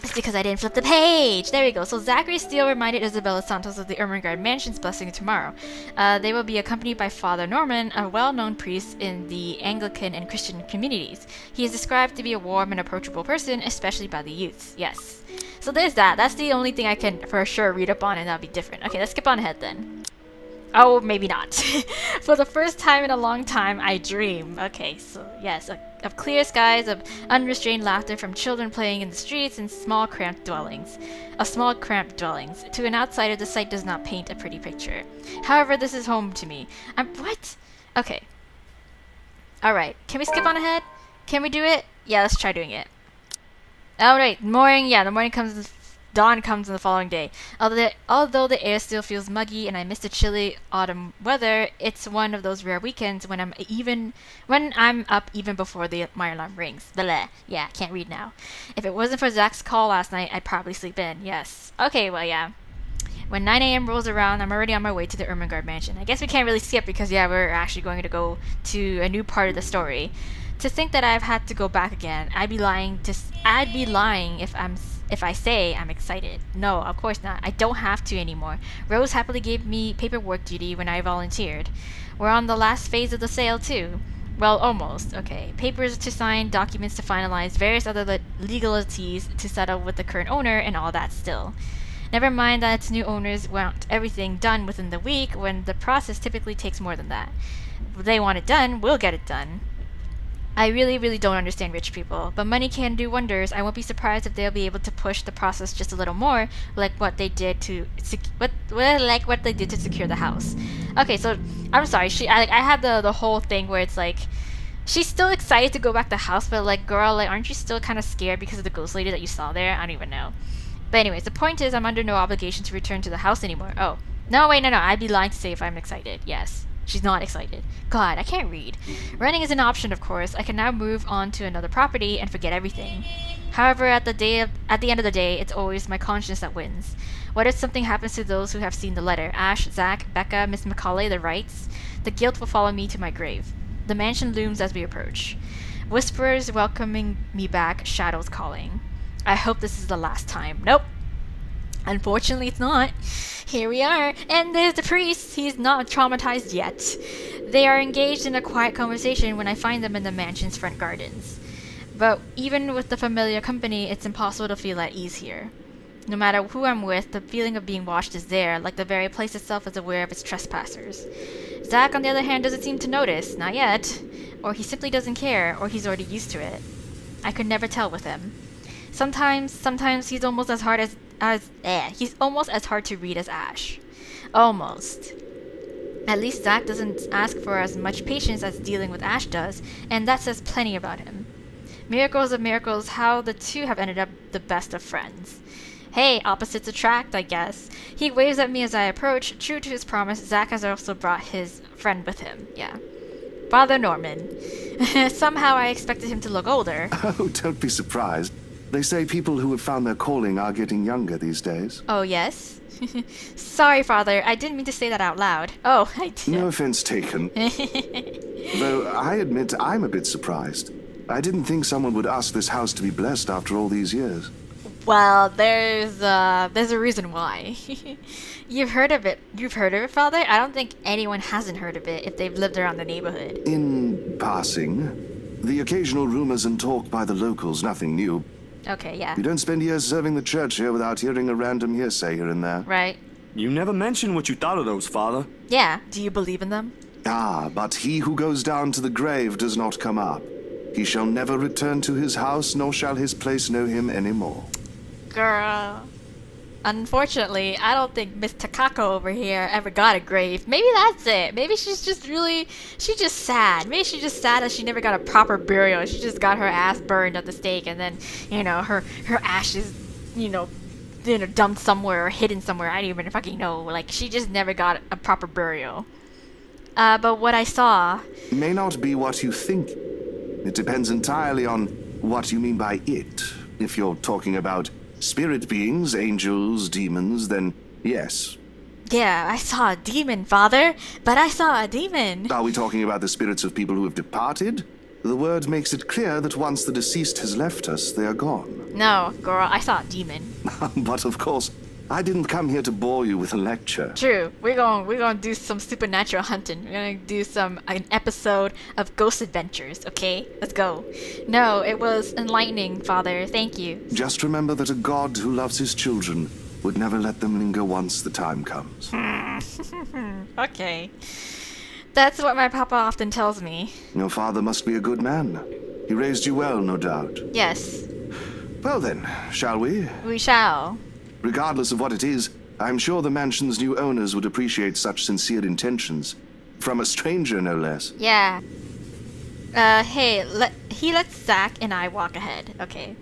A: It's because I didn't flip the page! There we go. So Zachary Steele reminded Isabella Santos of the Ermengarde Mansion's blessing tomorrow. They will be accompanied by Father Norman, a well-known priest in the Anglican and Christian communities. He is described to be a warm and approachable person, especially by the youths. Yes. So there's that. That's the only thing I can for sure read up on, and that'll be different. Okay, let's skip on ahead then. Oh, maybe not. For the first time in a long time, I dream. Okay, so yes, of clear skies, of unrestrained laughter from children playing in the streets and small cramped dwellings. To an outsider, the sight does not paint a pretty picture. However, this is home to me. What? Okay. Alright, can we skip on ahead? Can we do it? Yeah, let's try doing it. Alright, dawn comes on the following day. Although the air still feels muggy and I miss the chilly autumn weather, it's one of those rare weekends when I'm up even before my alarm rings. Blah. Yeah, can't read now. If it wasn't for Zach's call last night, I'd probably sleep in. Yes. Okay, well, yeah. When 9 a.m. rolls around, I'm already on my way to the Ermengarde Mansion. I guess we can't really skip because, yeah, we're actually going to go to a new part of the story. To think that I've had to go back again, I'd be lying if I say I'm excited. No, of course not. I don't have to anymore. Rose happily gave me paperwork duty when I volunteered. We're on the last phase of the sale, too. Well, almost. Okay. Papers to sign, documents to finalize, various other legalities to settle with the current owner, and all that still. Never mind that its new owners want everything done within the week, when the process typically takes more than that. If they want it done, we'll get it done. I really don't understand rich people, but money can do wonders. I won't be surprised if they'll be able to push the process just a little more, like what they did to secure the house. Okay, so I'm sorry. I had the whole thing where it's like she's still excited to go back to the house, but like, girl, like, aren't you still kind of scared because of the ghost lady that you saw there? I don't even know. But anyways, the point is, I'm under no obligation to return to the house anymore. Oh, no, wait, no, I'd be lying to say if I'm excited. Yes. She's not excited. God, I can't read. Renting is an option, of course. I can now move on to another property and forget everything. However, at the end of the day, it's always my conscience that wins. What if something happens to those who have seen the letter? Ash, Zach, Becca, Miss Macaulay, the Wrights? The guilt will follow me to my grave. The mansion looms as we approach. Whisperers welcoming me back, shadows calling. I hope this is the last time. Nope. Unfortunately, it's not. Here we are, and there's the priest. He's not traumatized yet. They are engaged in a quiet conversation when I find them in the mansion's front gardens. But even with the familiar company, it's impossible to feel at ease here. No matter who I'm with, the feeling of being watched is there, like the very place itself is aware of its trespassers. Zach, on the other hand, doesn't seem to notice. Not yet. Or he simply doesn't care, or he's already used to it. I could never tell with him. Sometimes he's almost as hard he's almost as hard to read as Ash. Almost. At least Zack doesn't ask for as much patience as dealing with Ash does, and that says plenty about him. Miracles of miracles, how the two have ended up the best of friends. Hey, opposites attract, I guess. He waves at me as I approach. True to his promise, Zack has also brought his friend with him. Yeah. Father Norman. Somehow I expected him to look older.
J: Oh, don't be surprised. They say people who have found their calling are getting younger these days.
A: Oh, yes? Sorry, Father. I didn't mean to say that out loud. Oh, I did.
J: No offense taken. Though I admit I'm a bit surprised. I didn't think someone would ask this house to be blessed after all these years.
A: Well, there's a reason why. You've heard of it. You've heard of it, Father? I don't think anyone hasn't heard of it if they've lived around the neighborhood.
J: In passing, the occasional rumors and talk by the locals, nothing new.
A: Okay, yeah.
J: You don't spend years serving the church here without hearing a random hearsay here and there.
A: Right.
K: You never mentioned what you thought of those, Father.
A: Yeah. Do you believe in them?
J: Ah, but he who goes down to the grave does not come up. He shall never return to his house, nor shall his place know him any more.
A: Girl. Unfortunately, I don't think Miss Takako over here ever got a grave. Maybe that's it. Maybe she's just sad. Maybe she's just sad that she never got a proper burial. She just got her ass burned at the stake, and then, her ashes, dumped somewhere or hidden somewhere. I don't even fucking know. Like, she just never got a proper burial. But what I saw...
J: May not be what you think. It depends entirely on what you mean by it. If you're talking about spirit beings, angels, demons, then yes.
A: Yeah, I saw a demon, Father. But I saw a demon.
J: Are we talking about the spirits of people who have departed? The word makes it clear that once the deceased has left us, they are gone.
A: No, girl, I saw a demon.
J: But of course, I didn't come here to bore you with a lecture.
A: True. We're gonna do some supernatural hunting. We're gonna do an episode of Ghost Adventures, okay? Let's go. No, it was enlightening, Father. Thank you.
J: Just remember that a God who loves his children would never let them linger once the time comes.
A: Okay. That's what my papa often tells me.
J: Your father must be a good man. He raised you well, no doubt.
A: Yes.
J: Well then, shall we?
A: We shall.
J: Regardless of what it is, I'm sure the mansion's new owners would appreciate such sincere intentions. From a stranger, no less.
A: Yeah. Hey, he lets Zack and I walk ahead. Okay.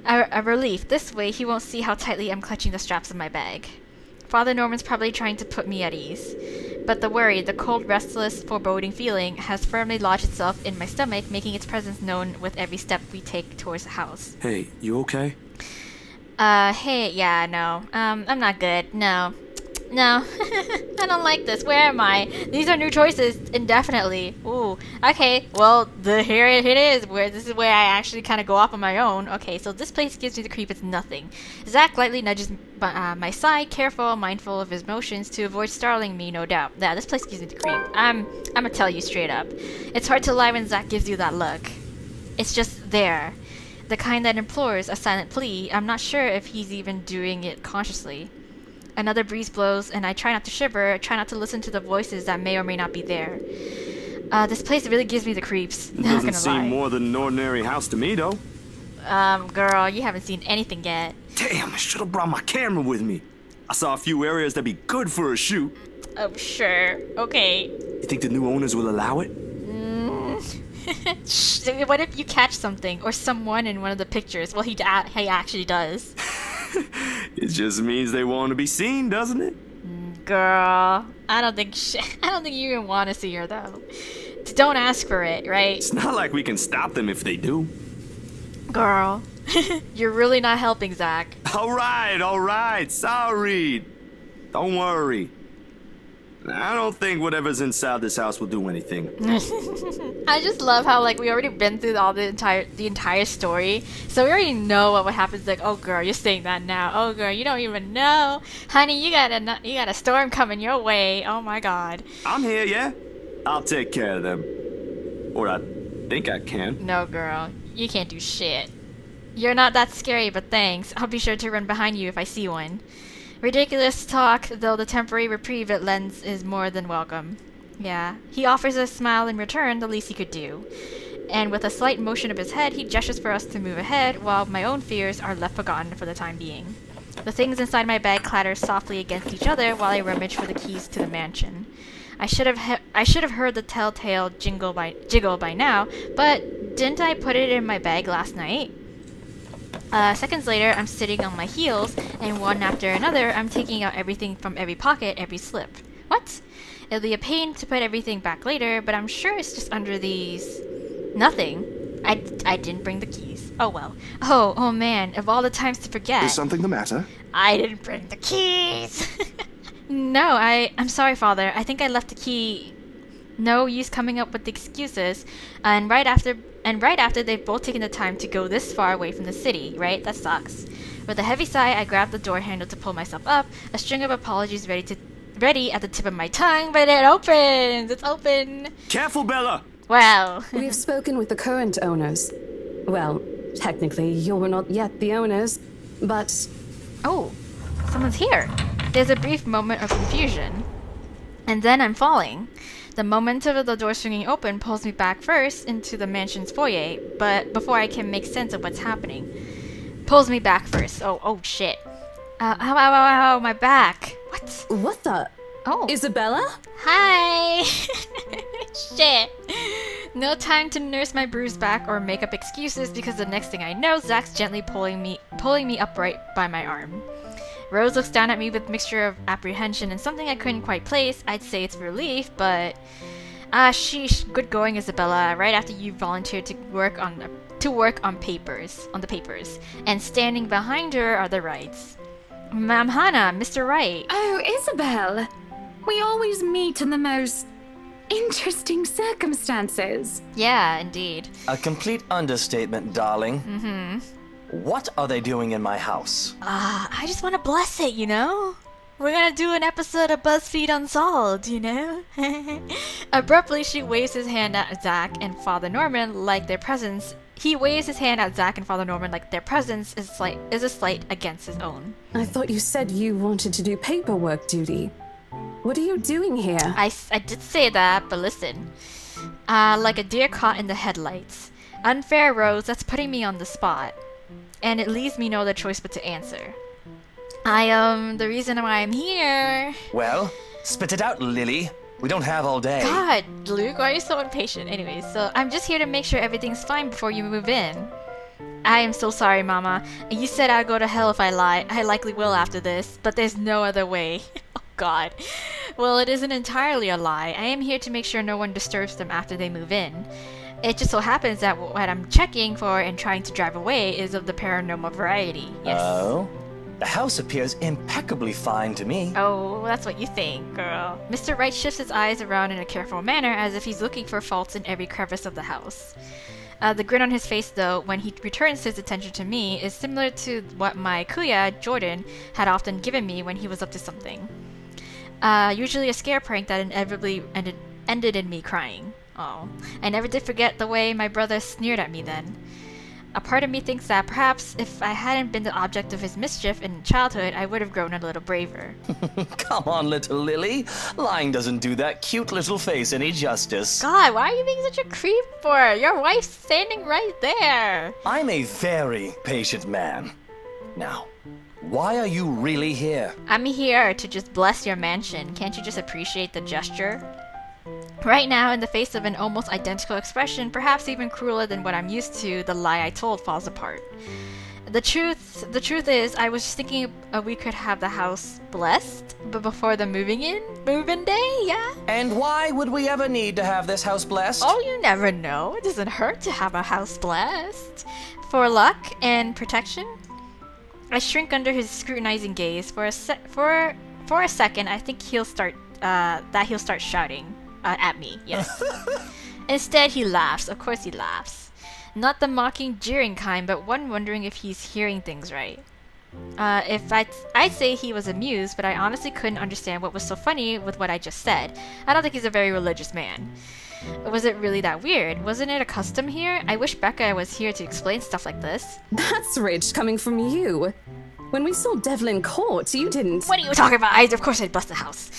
A: A relief. This way, he won't see how tightly I'm clutching the straps of my bag. Father Norman's probably trying to put me at ease. But the worry, the cold, restless, foreboding feeling, has firmly lodged itself in my stomach, making its presence known with every step we take towards the house.
K: Hey, you okay?
A: Hey, yeah, no. I'm not good. No. I don't like this. Where am I? These are new choices indefinitely. Ooh. Okay, well, here it is. This is where I actually kind of go off on my own. Okay, so this place gives me the creep. It's nothing. Zack lightly nudges my side, careful, mindful of his motions to avoid startling me, no doubt. Yeah, this place gives me the creep. I'm gonna tell you straight up. It's hard to lie when Zack gives you that look. It's just there. The kind that implores a silent plea. I'm not sure if he's even doing it consciously. Another breeze blows, and I try not to shiver. I try not to listen to the voices that may or may not be there. This place really gives me the creeps.
K: It doesn't seem more than an ordinary house to me, though.
A: Girl, you haven't seen anything yet.
K: Damn, I should have brought my camera with me. I saw a few areas that'd be good for a shoot.
A: Oh, sure. Okay.
K: You think the new owners will allow it?
A: What if you catch something or someone in one of the pictures? Well, he actually does.
K: It just means they want to be seen, doesn't it?
A: Girl, I don't think you even want to see her though. Don't ask for it, right?
K: It's not like we can stop them if they do.
A: Girl, you're really not helping, Zack.
K: All right. Sorry. Don't worry. I don't think whatever's inside this house will do anything.
A: I just love how we already been through the entire story, so we already know what happens. Like, oh girl, you're saying that now. Oh girl, you don't even know, honey. You got a storm coming your way. Oh my god.
K: I'm here, yeah. I'll take care of them, or I think I can.
A: No, girl, you can't do shit. You're not that scary, but thanks. I'll be sure to run behind you if I see one. Ridiculous talk, though the temporary reprieve it lends is more than welcome. Yeah, he offers a smile in return, the least he could do. And with a slight motion of his head, he gestures for us to move ahead, while my own fears are left forgotten for the time being. The things inside my bag clatter softly against each other while I rummage for the keys to the mansion. I should have heard the telltale jiggle by now, but didn't I put it in my bag last night? Seconds later, I'm sitting on my heels, and one after another, I'm taking out everything from every pocket, every slip. What? It'll be a pain to put everything back later, but I'm sure it's just under these... Nothing. I didn't bring the keys. Oh well. Oh man, of all the times to forget.
J: Is something the matter?
A: I didn't bring the keys! No, I'm sorry, Father. I think I left the key. No use coming up with the excuses. And right after they've both taken the time to go this far away from the city, right? That sucks. With a heavy sigh, I grab the door handle to pull myself up, a string of apologies ready at the tip of my tongue, but it opens! It's open!
I: Careful, Bella!
A: Well...
E: We've spoken with the current owners. Well, technically, you're not yet the owners, but...
A: Oh, someone's here. There's a brief moment of confusion. And then I'm falling. The momentum of the door swinging open pulls me back first into the mansion's foyer, but before I can make sense of what's happening. Pulls me back first. Oh shit. Ow, my back. What?
E: What the?
A: Oh.
E: Isabella?
A: Hi! Shit. No time to nurse my bruised back or make up excuses because the next thing I know, Zach's gently pulling me upright by my arm. Rose looks down at me with a mixture of apprehension and something I couldn't quite place. I'd say it's relief, but... sheesh, good going, Isabella. Right after you volunteered to work on the papers. And standing behind her are the rights. Ma'am Hannah, Mr. Wright.
G: Oh, Isabel. We always meet in the most interesting circumstances.
A: Yeah, indeed.
H: A complete understatement, darling.
A: Mm-hmm.
H: What are they doing in my house?
A: I just want to bless it, you know? We're gonna do an episode of BuzzFeed Unsolved, you know? Abruptly, she waves his hand at Zach and Father Norman like their presence. He waves his hand at Zach and Father Norman like their presence is a slight against his own.
E: I thought you said you wanted to do paperwork duty. What are you doing here?
A: I did say that, but listen. Like a deer caught in the headlights. Unfair, Rose, that's putting me on the spot. And it leaves me no other choice but to answer. The reason why I'm here...
H: Well, spit it out, Lily. We don't have all day.
A: God, Luke, why are you so impatient? Anyways, so I'm just here to make sure everything's fine before you move in. I am so sorry, Mama. You said I'd go to hell if I lie. I likely will after this, but there's no other way. Oh, God. Well, it isn't entirely a lie. I am here to make sure no one disturbs them after they move in. It just so happens that what I'm checking for and trying to drive away is of the paranormal variety. Yes.
H: Oh? The house appears impeccably fine to me.
A: Oh, that's what you think, girl. Mr. Wright shifts his eyes around in a careful manner as if he's looking for faults in every crevice of the house. The grin on his face, though, when he returns his attention to me, is similar to what my kuya, Jordan, had often given me when he was up to something. Usually a scare prank that inevitably ended in me crying. Oh, I never did forget the way my brother sneered at me then. A part of me thinks that perhaps if I hadn't been the object of his mischief in childhood, I would have grown a little braver.
H: Come on, little Lily. Lying doesn't do that cute little face any justice.
A: God, why are you being such a creep for? Your wife's standing right there.
H: I'm a very patient man. Now, why are you really here?
A: I'm here to just bless your mansion. Can't you just appreciate the gesture? Right now, in the face of an almost identical expression, perhaps even crueler than what I'm used to, the lie I told falls apart. The truth is, I was just thinking we could have the house blessed, but before the move-in day, yeah?
H: And why would we ever need to have this house blessed?
A: Oh, you never know. It doesn't hurt to have a house blessed. For luck and protection? I shrink under his scrutinizing gaze. For a second, I think he'll start shouting. At me, yes. Instead, he laughs. Of course he laughs. Not the mocking, jeering kind, but one wondering if he's hearing things right. I'd say he was amused, but I honestly couldn't understand what was so funny with what I just said. I don't think he's a very religious man. Was it really that weird? Wasn't it a custom here? I wish Becca was here to explain stuff like this.
E: That's rich coming from you. When we saw Devlin Court, you didn't...
A: What are you talking about? Of course I'd bust the house.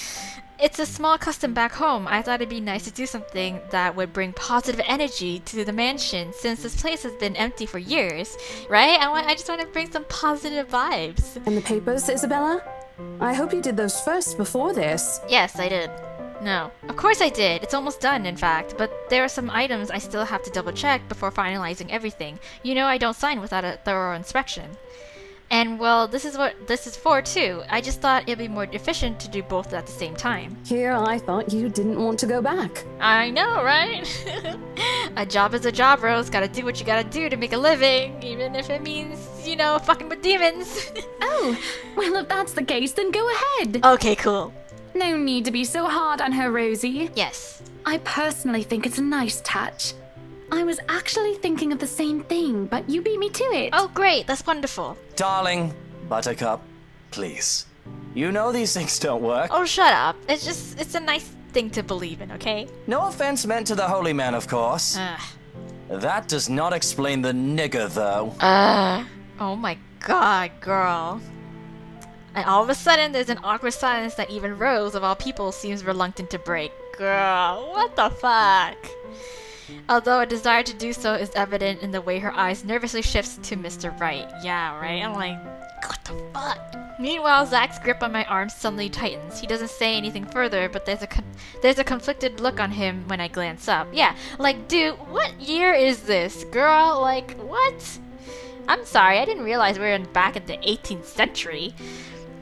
A: it's a small custom back home. I thought it'd be nice to do something that would bring positive energy to the mansion since this place has been empty for years, right? I just want to bring some positive vibes.
E: And the papers, Isabella? I hope you did those first before this.
A: Yes, I did. No. Of course I did. It's almost done, in fact. But there are some items I still have to double check before finalizing everything. You know I don't sign without a thorough inspection. And well, this is what this is for too. I just thought it'd be more efficient to do both at the same time.
E: Here I thought you didn't want to go back.
A: I know, right? A job is a job, Rose. Gotta do what you gotta do to make a living, even if it means, you know, fucking with demons.
G: Oh, well, if that's the case, then go ahead.
A: Okay, cool.
G: No need to be so hard on her, Rosie.
A: Yes.
G: I personally think it's a nice touch. I was actually thinking of the same thing, but you beat me to it.
A: Oh, great. That's wonderful.
H: Darling, Buttercup, please. You know these things don't work.
A: Oh, shut up. It's a nice thing to believe in, okay?
H: No offense meant to the holy man, of course.
A: Ugh.
H: That does not explain the nigger, though.
A: Oh my god, girl. And all of a sudden, there's an awkward silence that even Rose, of all people, seems reluctant to break. Girl, what the fuck? Although a desire to do so is evident in the way her eyes nervously shifts to Mr. Wright. Yeah, right? I'm like, what the fuck? Meanwhile, Zach's grip on my arm suddenly tightens. He doesn't say anything further, but there's a conflicted look on him when I glance up. Yeah, like, dude, what year is this? Girl, like, what? I'm sorry, I didn't realize we were back in the 18th century.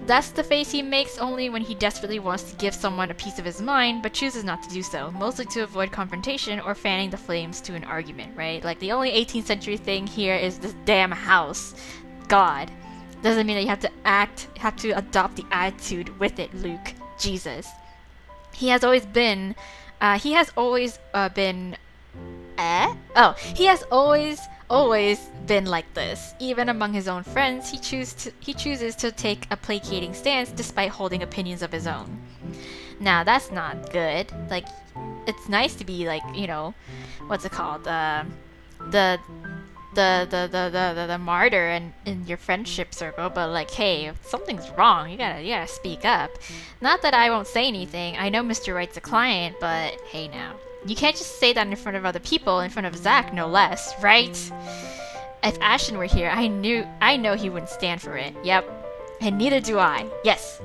A: That's the face he makes only when he desperately wants to give someone a piece of his mind, but chooses not to do so, mostly to avoid confrontation or fanning the flames to an argument, right? Like, the only 18th century thing here is this damn house. God. Doesn't mean that you have to adopt the attitude with it, Luke. Jesus. He has always been, he has always been been like this. Even among his own friends, he chooses to take a placating stance despite holding opinions of his own. Now, that's not good. Like, it's nice to be like, you know, what's it called? The martyr in your friendship circle, but like, hey, if something's wrong, you gotta speak up. Not that I won't say anything. I know Mr. Wright's a client, but hey now. You can't just say that in front of other people, in front of Zach, no less, right? If Ashton were here, I know he wouldn't stand for it. Yep. And neither do I. Yes.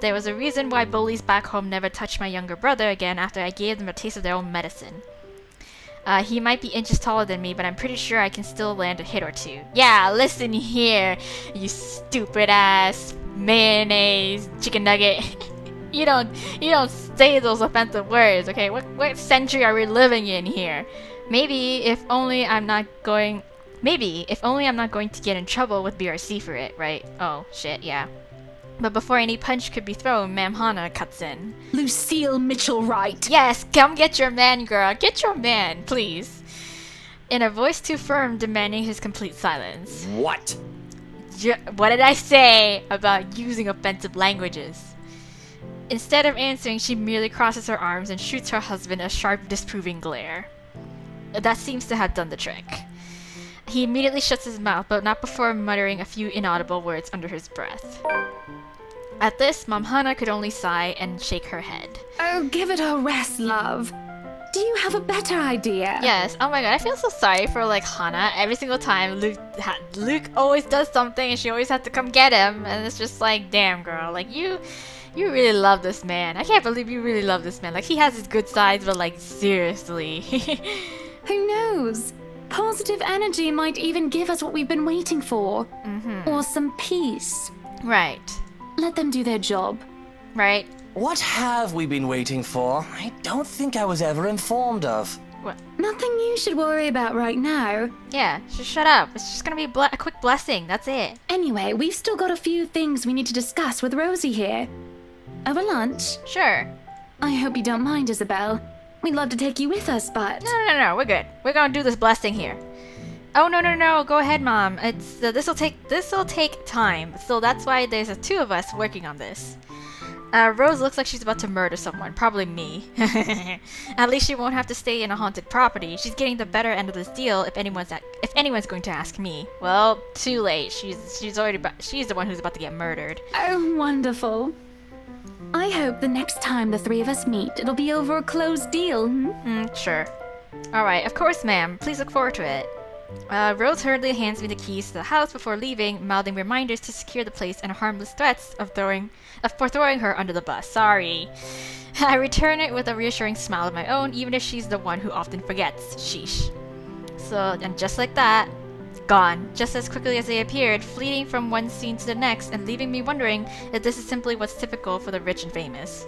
A: There was a reason why bullies back home never touched my younger brother again after I gave them a taste of their own medicine. He might be inches taller than me, but I'm pretty sure I can still land a hit or two. Yeah, listen here, you stupid ass mayonnaise chicken nugget. You don't say those offensive words, okay? What century are we living in here? Maybe if only I'm not going to get in trouble with BRC for it, right? Oh, shit, yeah. But before any punch could be thrown, Ma'am Hannah cuts in.
G: Lucille Mitchell Wright.
A: Yes, come get your man, girl. Get your man, please. In a voice too firm, demanding his complete silence.
H: What?
A: What did I say about using offensive languages? Instead of answering, she merely crosses her arms and shoots her husband a sharp, disapproving glare. That seems to have done the trick. He immediately shuts his mouth, but not before muttering a few inaudible words under his breath. At this, Mom Hannah could only sigh and shake her head.
G: Oh, give it a rest, love. Do you have a better idea?
A: Yes. Oh my god, I feel so sorry for, like, Hannah. Every single time Luke always does something and she always has to come get him. And it's just like, damn, girl. Like, you really love this man. I can't believe you really love this man. Like, he has his good sides, but, like, seriously.
G: Who knows? Positive energy might even give us what we've been waiting for.
A: Mm-hmm.
G: Or some peace.
A: Right.
G: Let them do their job.
A: Right.
H: What have we been waiting for? I don't think I was ever informed of.
A: What?
G: Nothing you should worry about right now.
A: Yeah, just shut up. It's just gonna be a quick blessing, that's it.
G: Anyway, we've still got a few things we need to discuss with Rosie here. Over lunch?
A: Sure.
G: I hope you don't mind, Isabel. We'd love to take you with us, but...
A: No, we're good. We're gonna do this blessing here. Oh, no, go ahead, Mom. It's this'll take time. So that's why there's two of us working on this. Rose looks like she's about to murder someone, probably me. At least she won't have to stay in a haunted property. She's getting the better end of this deal if anyone's going to ask me. Well, too late. She's the one who's about to get murdered.
G: Oh, wonderful. I hope the next time the three of us meet, it'll be over a closed deal.
A: Sure. Alright, of course, ma'am. Please look forward to it. Rose hurriedly hands me the keys to the house before leaving, mouthing reminders to secure the place and harmless threats for throwing her under the bus. Sorry. I return it with a reassuring smile of my own, even if she's the one who often forgets. Sheesh. So, and just like that, gone, just as quickly as they appeared, fleeting from one scene to the next and leaving me wondering if this is simply what's typical for the rich and famous.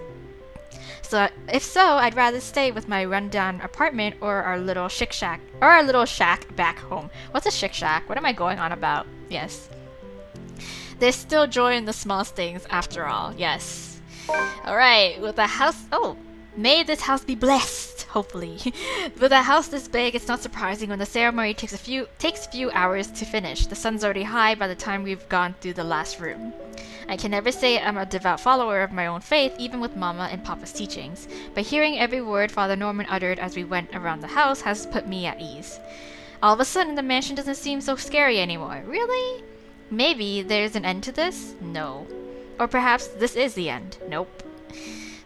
A: So, if so, I'd rather stay with my rundown apartment or our little shack back home. What's a shack? What am I going on about? Yes. There's still joy in the smallest things, after all. Yes. Alright, with a house... Oh! May this house be blessed, hopefully. With a house this big, it's not surprising when the ceremony takes a few hours to finish. The sun's already high by the time we've gone through the last room. I can never say I'm a devout follower of my own faith, even with Mama and Papa's teachings, but hearing every word Father Norman uttered as we went around the house has put me at ease. All of a sudden, the mansion doesn't seem so scary anymore. Really? Maybe there's an end to this? No. Or perhaps this is the end. Nope.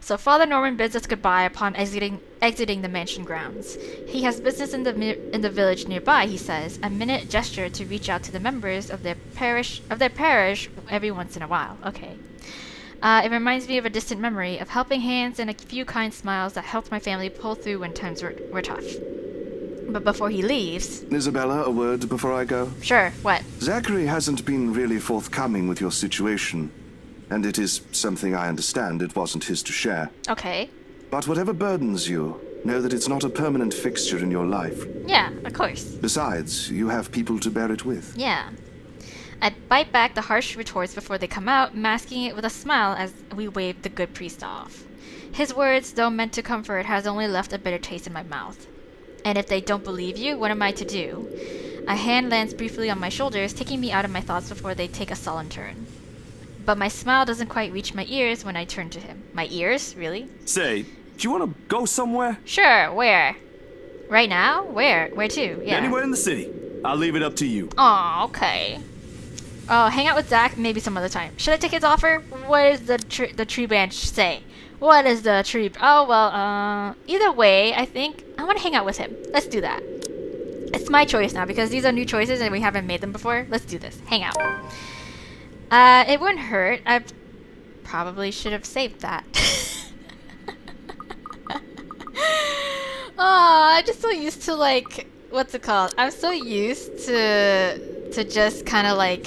A: So Father Norman bids us goodbye upon exiting the mansion grounds. He has business in the village nearby, he says, a minute gesture to reach out to the members of their parish every once in a while. Okay. It reminds me of a distant memory of helping hands and a few kind smiles that helped my family pull through when times were tough. But before he leaves...
J: Isabella, a word before I go?
A: Sure, what?
J: Zachary hasn't been really forthcoming with your situation. And it is something I understand it wasn't his to share.
A: Okay.
J: But whatever burdens you, know that it's not a permanent fixture in your life.
A: Yeah, of course.
J: Besides, you have people to bear it with.
A: Yeah. I bite back the harsh retorts before they come out, masking it with a smile as we wave the good priest off. His words, though meant to comfort, has only left a bitter taste in my mouth. And if they don't believe you, what am I to do? A hand lands briefly on my shoulders, taking me out of my thoughts before they take a sullen turn. But my smile doesn't quite reach my ears when I turn to him. My ears? Really?
K: Say, do you want to go somewhere?
A: Sure, where? Right now? Where? Where to? Yeah.
K: Anywhere in the city. I'll leave it up to you.
A: Aw, okay. Oh, hang out with Zach maybe some other time. Should I take his offer? What does the tree branch say? What is the tree... Oh, well, either way, I think I want to hang out with him. Let's do that. It's my choice now because these are new choices and we haven't made them before. Let's do this. Hang out. It wouldn't hurt. I probably should have saved that. Oh, I'm just so used to, like, what's it called? I'm so used to just kind of like,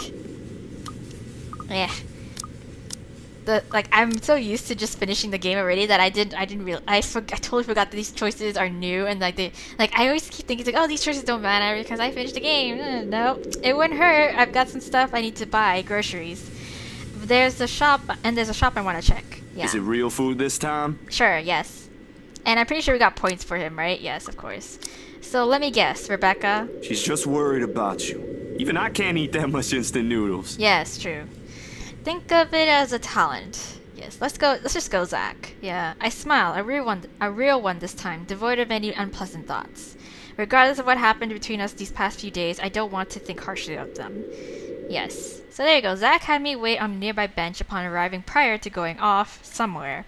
A: I'm so used to just finishing the game already that I totally forgot that these choices are new and I always keep thinking like, oh, these choices don't matter because I finished the game. No, it wouldn't hurt. I've got some stuff I need to buy, groceries. There's a shop I want to check. Yeah.
K: Is it real food this time?
A: Sure, yes. And I'm pretty sure we got points for him, right? Yes, of course. So let me guess, Rebecca.
K: She's just worried about you. Even I can't eat that much instant noodles.
A: Yes, true. Think of it as a talent. Yes, let's just go, Zach. Yeah, I smile, a real one this time, devoid of any unpleasant thoughts. Regardless of what happened between us these past few days, I don't want to think harshly of them. Yes. So there you go. Zach had me wait on a nearby bench upon arriving prior to going off somewhere.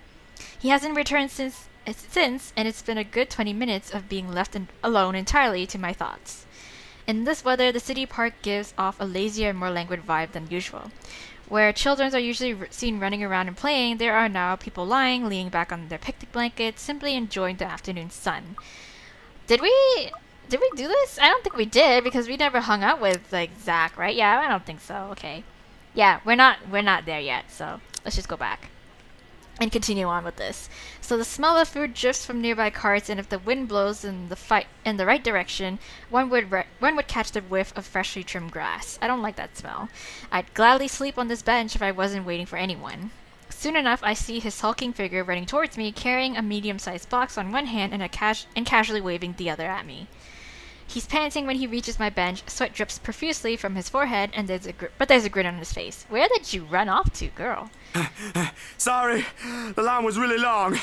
A: He hasn't returned since, and it's been a good 20 minutes of being left alone entirely to my thoughts. In this weather, the city park gives off a lazier and more languid vibe than usual. Where children are usually seen running around and playing, there are now people leaning back on their picnic blankets, simply enjoying the afternoon sun. Did we do this? I don't think we did because we never hung out with like Zach, right? Yeah, I don't think so. Okay. Yeah, we're not there yet, so let's just go back and continue on with this. So the smell of food drifts from nearby carts, and if the wind blows in the right direction, one would catch the whiff of freshly trimmed grass. I don't like that smell. I'd gladly sleep on this bench if I wasn't waiting for anyone. Soon enough, I see his hulking figure running towards me, carrying a medium-sized box on one hand and casually waving the other at me. He's panting when he reaches my bench. Sweat drips profusely from his forehead, and there's a grin on his face. Where did you run off to, girl?
K: Sorry, the line was really long.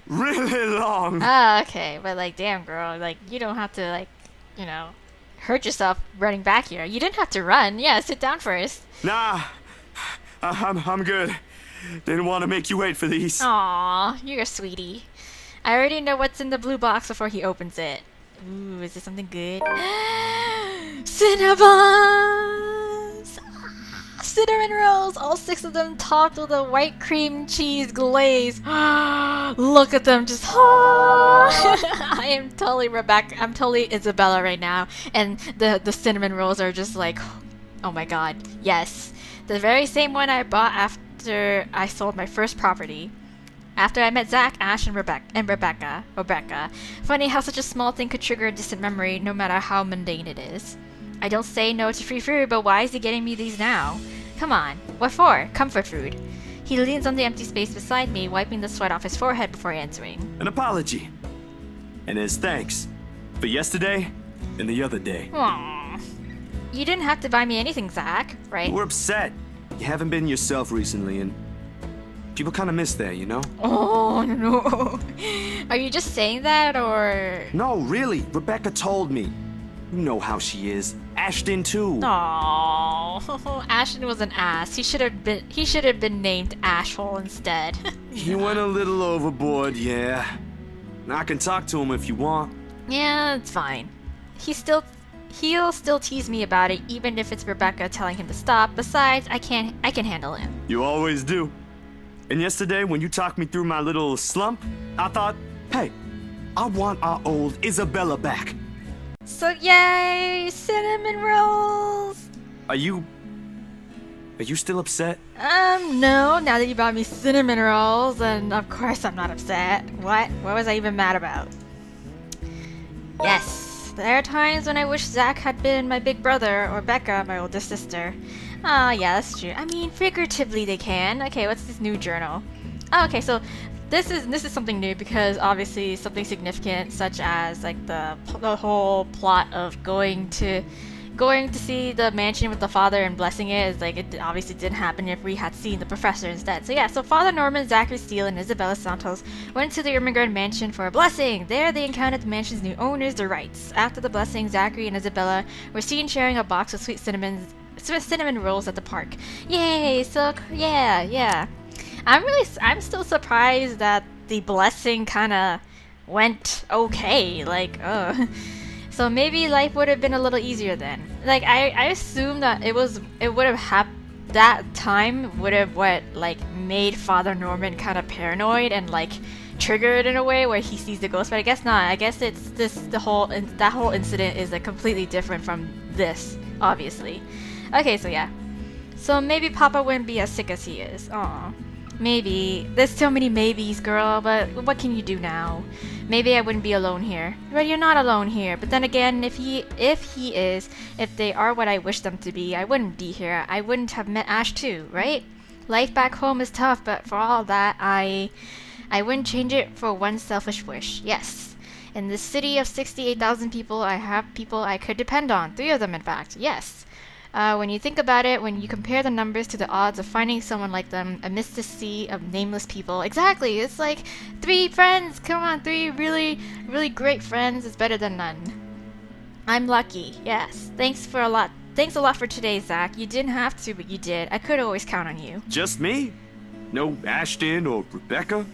K: Really long.
A: Ah, okay. But, like, damn, girl. Like, you don't have to, like, you know, hurt yourself running back here. You didn't have to run. Yeah, sit down first.
K: Nah, I'm good. Didn't want to make you wait for these.
A: Aw, you're a sweetie. I already know what's in the blue box before he opens it. Ooh, is this something good? Cinnabons! Cinnamon rolls! All 6 of them topped with a white cream cheese glaze. Look at them just... I am totally Rebecca. I'm totally Isabella right now. And the cinnamon rolls are just like... Oh my god. Yes. The very same one I bought after I sold my first property. After I met Zach, Ash, and Rebecca. Funny how such a small thing could trigger a distant memory, no matter how mundane it is. I don't say no to free food, but why is he getting me these now? Come on. What for? Comfort food. He leans on the empty space beside me, wiping the sweat off his forehead before answering.
K: An apology. And as thanks for yesterday and the other day.
A: Aww. You didn't have to buy me anything, Zach, right?
K: We're upset. You haven't been yourself recently, and people kind of miss that, you know?
A: Oh, no. Are you just saying that, or...?
K: No, really. Rebecca told me. You know how she is. Ashton, too.
A: Aww. Ashton was an ass. He should have been named Ashhole instead.
K: He went a little overboard, yeah. I can talk to him if you want.
A: Yeah, it's fine. He'll still tease me about it, even if it's Rebecca telling him to stop. Besides, I can handle him.
K: You always do. And yesterday, when you talked me through my little slump, I thought, hey, I want our old Isabella back.
A: So yay, cinnamon rolls!
K: Are you still upset?
A: No, now that you bought me cinnamon rolls, and of course I'm not upset. What was I even mad about? Yes, there are times when I wish Zach had been my big brother, or Becca, my older sister. Yeah, that's true. I mean, figuratively they can. Okay, what's this new journal? Oh, okay, so this is something new because obviously something significant, such as like the whole plot of going to see the mansion with the father and blessing it is like it obviously didn't happen if we had seen the professor instead. So yeah, so Father Norman, Zachary Steele, and Isabella Santos went to the Ermengarde mansion for a blessing. There they encountered the mansion's new owners, the Wrights. After the blessing, Zachary and Isabella were seen sharing a box of sweet cinnamon rolls at the park. Yay! So yeah. I'm still surprised that the blessing kind of went okay. Like, so maybe life would have been a little easier then. Like, I assume that that time would have made Father Norman kind of paranoid and like triggered in a way where he sees the ghost, but I guess not. I guess it's that whole incident is like completely different from this, obviously. Okay, so yeah. So maybe Papa wouldn't be as sick as he is. Aw. Maybe. There's so many maybes, girl, but what can you do now? Maybe I wouldn't be alone here. But you're not alone here. But then again, if they are what I wish them to be, I wouldn't be here. I wouldn't have met Ash too, right? Life back home is tough, but for all that, I wouldn't change it for one selfish wish. Yes. In this city of 68,000 people, I have people I could depend on. 3 of them, in fact. Yes. When you think about it, when you compare the numbers to the odds of finding someone like them amidst the sea of nameless people, exactly, it's like 3 friends, come on, 3 really, really great friends is better than none. I'm lucky, yes. Thanks a lot for today, Zach. You didn't have to, but you did. I could always count on you.
K: Just me? No Ashton or Rebecca?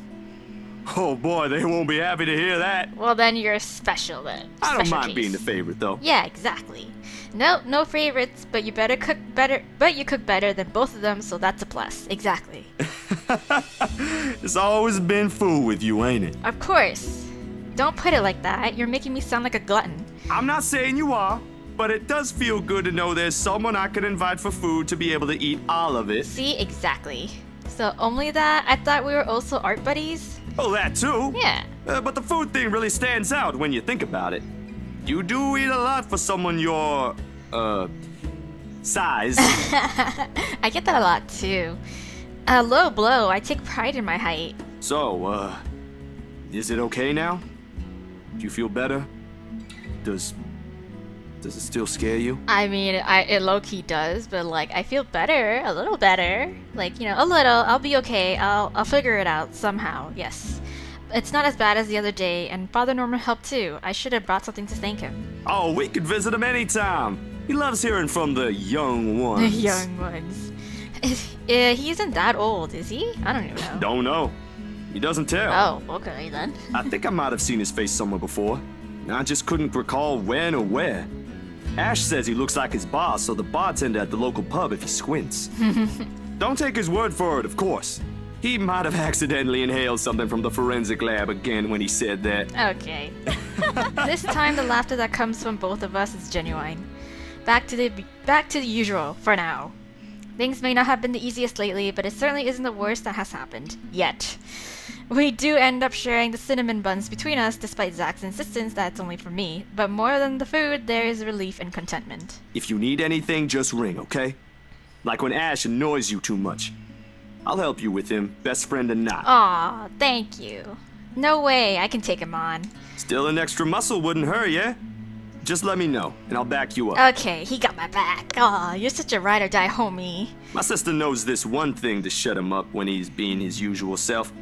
K: Oh boy, they won't be happy to hear that.
A: Well, then you're special then.
K: I don't mind
A: case.
K: being the favorite though.
A: Yeah, exactly. No favorites, but you cook better than both of them, so that's a plus. Exactly.
K: It's always been food with you, ain't it?
A: Of course. Don't put it like that. You're making me sound like a glutton.
K: I'm not saying you are, but it does feel good to know there's someone I can invite for food to be able to eat all of it.
A: See, exactly. So only that? I thought we were also art buddies?
K: Oh, that too.
A: Yeah.
K: But the food thing really stands out when you think about it. You do eat a lot for someone your, size.
A: I get that a lot too. Low blow, I take pride in my height.
K: So, is it okay now? Do you feel better? Does it still scare you?
A: I mean, it low-key does, but like, I feel better, a little better. Like, you know, a little, I'll be okay, I'll figure it out somehow, yes. It's not as bad as the other day, and Father Norman helped too. I should have brought something to thank him.
K: Oh, we could visit him anytime. He loves hearing from the young ones.
A: The young ones. He isn't that old, is he? I don't even know.
K: Don't know. He doesn't tell.
A: Oh, okay then.
K: I think I might have seen his face somewhere before. I just couldn't recall when or where. Ash says he looks like his boss, so the bartender at the local pub if he squints. Don't take his word for it, of course. He might have accidentally inhaled something from the forensic lab again when he said that.
A: Okay. This time the laughter that comes from both of us is genuine. Back to the usual for now. Things may not have been the easiest lately, but it certainly isn't the worst that has happened. Yet. We do end up sharing the cinnamon buns between us, despite Zach's insistence that it's only for me. But more than the food, there is relief and contentment.
K: If you need anything, just ring, okay? Like when Ash annoys you too much. I'll help you with him, best friend or not.
A: Aw, thank you. No way, I can take him on.
K: Still an extra muscle wouldn't hurt, yeah? Just let me know, and I'll back you up.
A: Okay, he got my back. Aw, you're such a ride or die homie.
K: My sister knows this one thing to shut him up when he's being his usual self.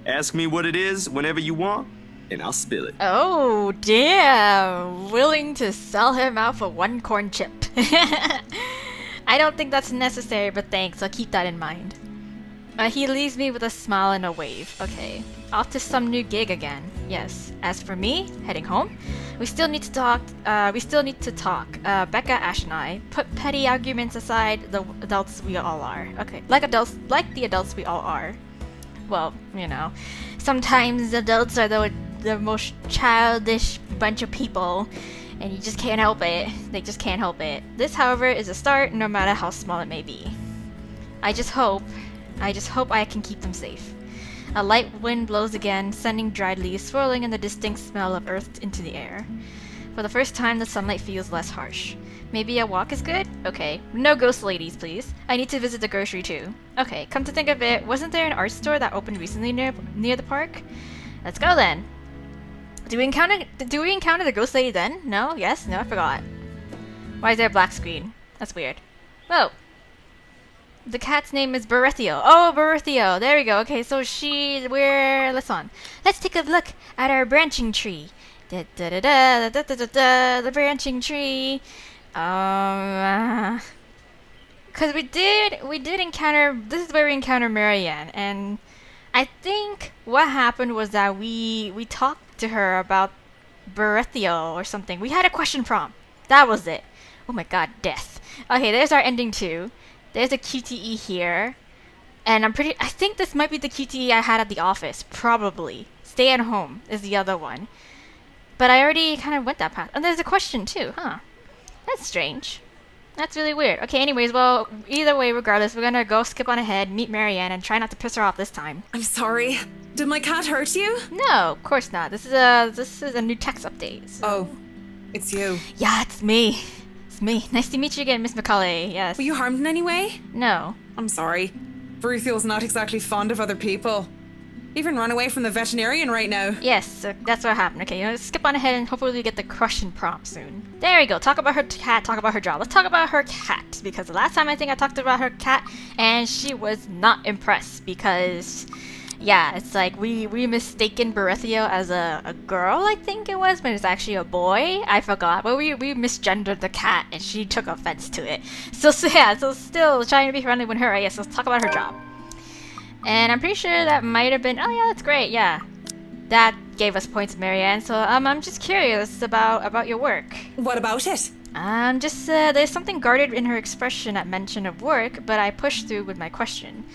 K: Ask me what it is whenever you want, and I'll spill it.
A: Oh, damn. Willing to sell him out for one corn chip. I don't think that's necessary, but thanks, I'll keep that in mind. He leaves me with a smile and a wave. Okay, off to some new gig again. Yes. As for me, heading home. We still need to talk. Becca, Ash, and I put petty arguments aside. The adults we all are. Okay, like the adults we all are. Well, you know, sometimes adults are the most childish bunch of people, and you just can't help it. They just can't help it. This, however, is a start, no matter how small it may be. I just hope I can keep them safe. A light wind blows again, sending dried leaves swirling and the distinct smell of earth into the air. For the first time, the sunlight feels less harsh. Maybe a walk is good? Okay. No ghost ladies, please. I need to visit the grocery too. Okay, come to think of it, wasn't there an art store that opened recently near the park? Let's go then. Do we encounter the ghost lady then? No? Yes? No, I forgot. Why is there a black screen? That's weird. Whoa. The cat's name is Berethio. Oh, Berethio. There we go. Okay, so let's take a look at our branching tree. The branching tree. Because we did encounter, this is where we encounter Marianne, and I think what happened was that we talked to her about Berethio or something. We had a question prompt. That was it. Oh my god, death. Okay, there's our ending too. There's a QTE here, and I think this might be the QTE I had at the office, probably. Stay at home is the other one. But I already kind of went that path. And there's a question too, huh? That's strange. That's really weird. Okay, anyways, well, either way, regardless, we're gonna go skip on ahead, meet Marianne, and try not to piss her off this time.
D: I'm sorry. Did my cat hurt you?
A: No, of course not. This is a new text update. So.
D: Oh, it's you.
A: Yeah, it's me. It's me. Nice to meet you again, Miss McCauley. Yes.
D: Were you harmed in any way?
A: No.
D: I'm sorry. Berethio's not exactly fond of other people. Even run away from the veterinarian right now.
A: Yes, so that's what happened. Okay, skip on ahead and hopefully we get the question prompt soon. There we go. Talk about her cat, talk about her job. Let's talk about her cat, because the last time I think I talked about her cat and she was not impressed because, yeah, it's like we mistaken Berethio as a girl, I think it was, but it's actually a boy. I forgot. But we misgendered the cat and she took offense to it. So still trying to be friendly with her, I guess. Let's talk about her job. And I'm pretty sure that might have been, oh yeah, that's great, yeah. That gave us points, Marianne, so I'm just curious about your work.
D: What about it?
A: There's something guarded in her expression at mention of work, but I pushed through with my question.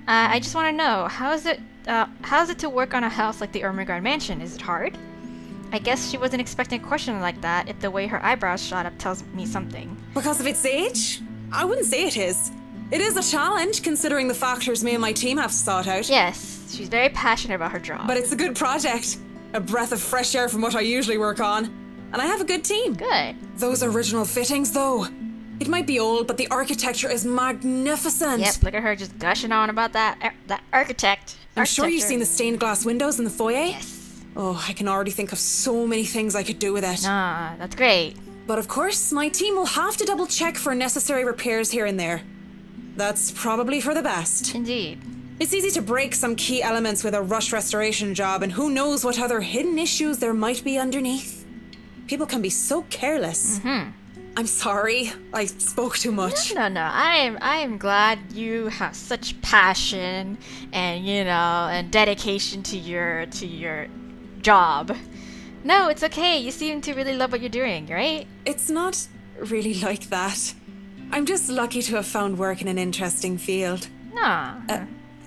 A: I just want to know, how is it to work on a house like the Ermengarde Mansion? Is it hard? I guess she wasn't expecting a question like that if the way her eyebrows shot up tells me something.
D: Because of its age? I wouldn't say it is. It is a challenge, considering the factors me and my team have to sort out.
A: Yes, she's very passionate about her job.
D: But it's a good project. A breath of fresh air from what I usually work on. And I have a good team.
A: Good.
D: Those original fittings, though. It might be old, but the architecture is magnificent.
A: Yep, look at her just gushing on about that architect.
D: I'm sure you've seen the stained glass windows in the foyer?
A: Yes.
D: Oh, I can already think of so many things I could do with it.
A: Ah, that's great.
D: But of course, my team will have to double check for necessary repairs here and there. That's probably for the best.
A: Indeed.
D: It's easy to break some key elements with a rush restoration job, and who knows what other hidden issues there might be underneath. People can be so careless.
A: Mm-hmm.
D: I'm sorry. I spoke too much.
A: No, no. I am glad you have such passion and and dedication to your job. No, it's okay. You seem to really love what you're doing, right?
D: It's not really like that. I'm just lucky to have found work in an interesting field.
A: Nah.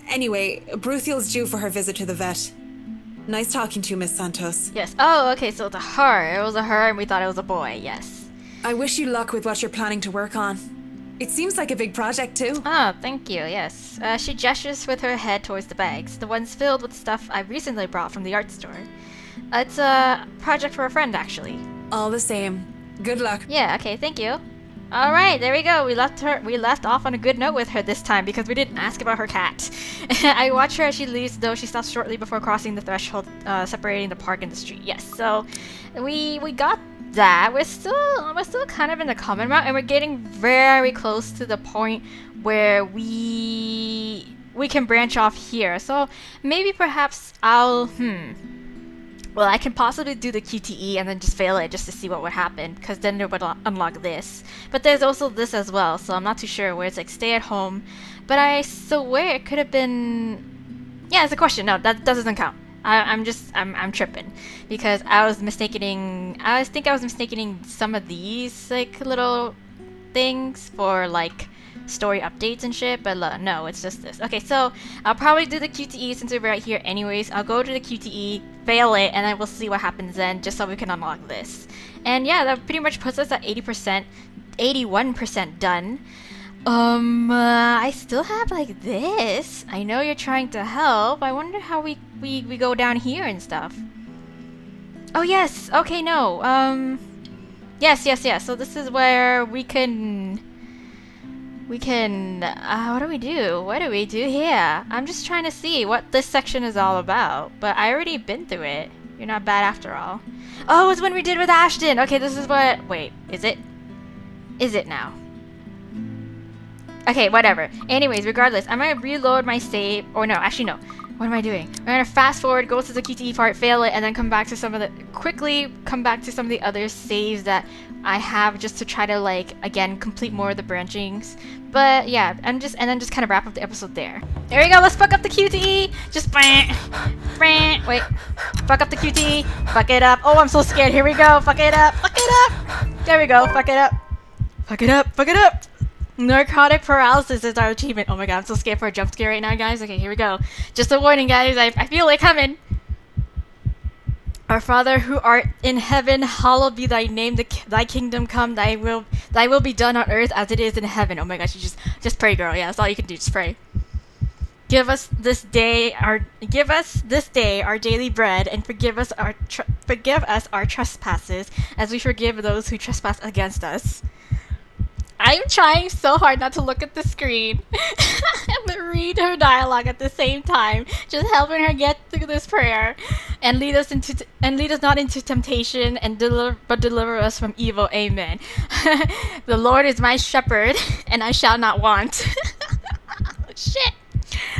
D: Anyway, Bruthiel's due for her visit to the vet. Nice talking to you, Miss Santos.
A: Yes. Oh, okay. So it's a her. It was a her, and we thought it was a boy. Yes.
D: I wish you luck with what you're planning to work on. It seems like a big project, too.
A: Oh, thank you. Yes. She gestures with her head towards the bags, the ones filled with stuff I recently brought from the art store. It's a project for a friend, actually.
D: All the same. Good luck.
A: Yeah. Okay. Thank you. All right, there we go. We left off on a good note with her this time because we didn't ask about her cat. I watch her as she leaves, though she stops shortly before crossing the threshold, separating the park and the street. Yes, so we got that. We're still kind of in the common route, and we're getting very close to the point where we can branch off here. So maybe perhaps well, I can possibly do the QTE and then just fail it just to see what would happen, because then it would unlock this. But there's also this as well, so I'm not too sure where it's like stay at home. But I swear it could have been... Yeah, it's a question. No, that doesn't count. I'm tripping because I was mistaking some of these like little things for like story updates and shit, but no, it's just this. Okay, so I'll probably do the QTE since we're right here anyways. I'll go to the QTE, fail it, and then we'll see what happens then, just so we can unlock this. And yeah, that pretty much puts us at 80%, 81% done. I still have like this. I know you're trying to help. I wonder how we go down here and stuff. Oh yes, okay, no, yes. So this is where we can, what do we do? What do we do here? I'm just trying to see what this section is all about, but I already been through it. You're not bad after all. Oh, it's when we did with Ashton. Okay, this is what, wait, is it? Is it now? Okay, whatever. Anyways, regardless, I'm gonna reload my save, or no, actually no. What am I doing? I'm gonna fast forward, go to the QTE part, fail it, and then quickly come back to some of the other saves that I have just to try to like, again, complete more of the branchings. But yeah, and then just kind of wrap up the episode there. There we go, let's fuck up the QTE! Just wait, fuck up the QTE, fuck it up. Oh, I'm so scared, here we go, fuck it up! There we go, fuck it up. Fuck it up! Narcotic paralysis is our achievement. Oh my god, I'm so scared for a jump scare right now, guys. Okay, here we go. Just a warning, guys. I feel it coming. Our Father who art in heaven, hallowed be thy name. Thy kingdom come. Thy will be done on earth as it is in heaven. Oh my gosh, you just pray, girl. Yeah, that's all you can do. Just pray. Give us this day our daily bread, and forgive us our trespasses, as we forgive those who trespass against us. I'm trying so hard not to look at the screen but read her dialogue at the same time, just helping her get through this prayer, and lead us not into temptation, and deliver us from evil. Amen. The Lord is my shepherd, and I shall not want. Shit.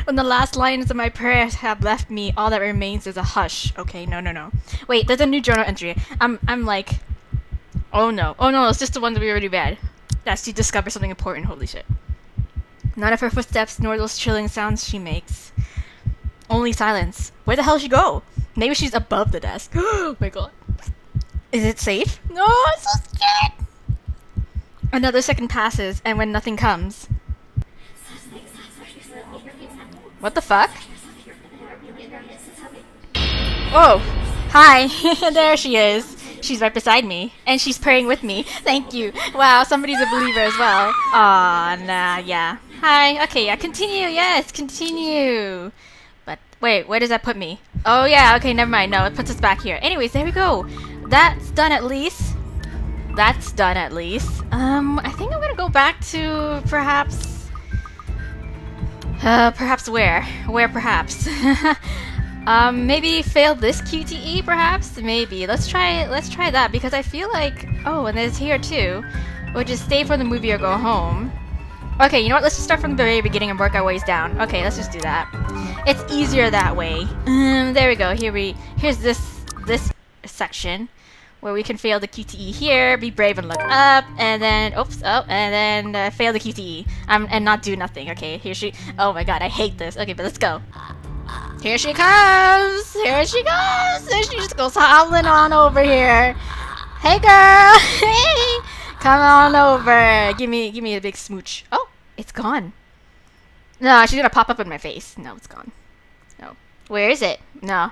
A: When the last lines of my prayers have left me, all that remains is a hush. Okay, no. Wait, there's a new journal entry. I'm like, oh no, it's just the one that we already read. That she discovered something important. Holy shit. None of her footsteps, nor those chilling sounds she makes. Only silence. Where the hell did she go? Maybe she's above the desk. Oh my god. Is it safe? No, I'm so scared. Another second passes, and when nothing comes. What the fuck? Oh, hi. There she is. She's right beside me, and she's praying with me. Thank you. Wow, somebody's a believer as well. Aw, nah, yeah. Hi, okay, yeah, continue, yes, continue. But, wait, where does that put me? Oh, yeah, okay, never mind. No, it puts us back here. Anyways, there we go. That's done at least. I think I'm gonna go back to, perhaps... perhaps where? Where perhaps? Maybe fail this QTE, perhaps? Maybe. Let's try that, because I feel like... Oh, and there's here, too. We'll just stay for the movie or go home. Okay, you know what? Let's just start from the very beginning and work our ways down. Okay, let's just do that. It's easier that way. There we go. Here's this section. where we can fail the QTE here, be brave and look up, and then, oops, oh, and then fail the QTE, and not do nothing. Okay, here she, oh my god, I hate this. Okay, but let's go. Here she comes! Here she goes! And she just goes hobbling on over here. Hey girl! Hey! Come on over. Give me a big smooch. Oh, it's gone. No, she's gonna pop up in my face. No, it's gone. No. Where is it? No.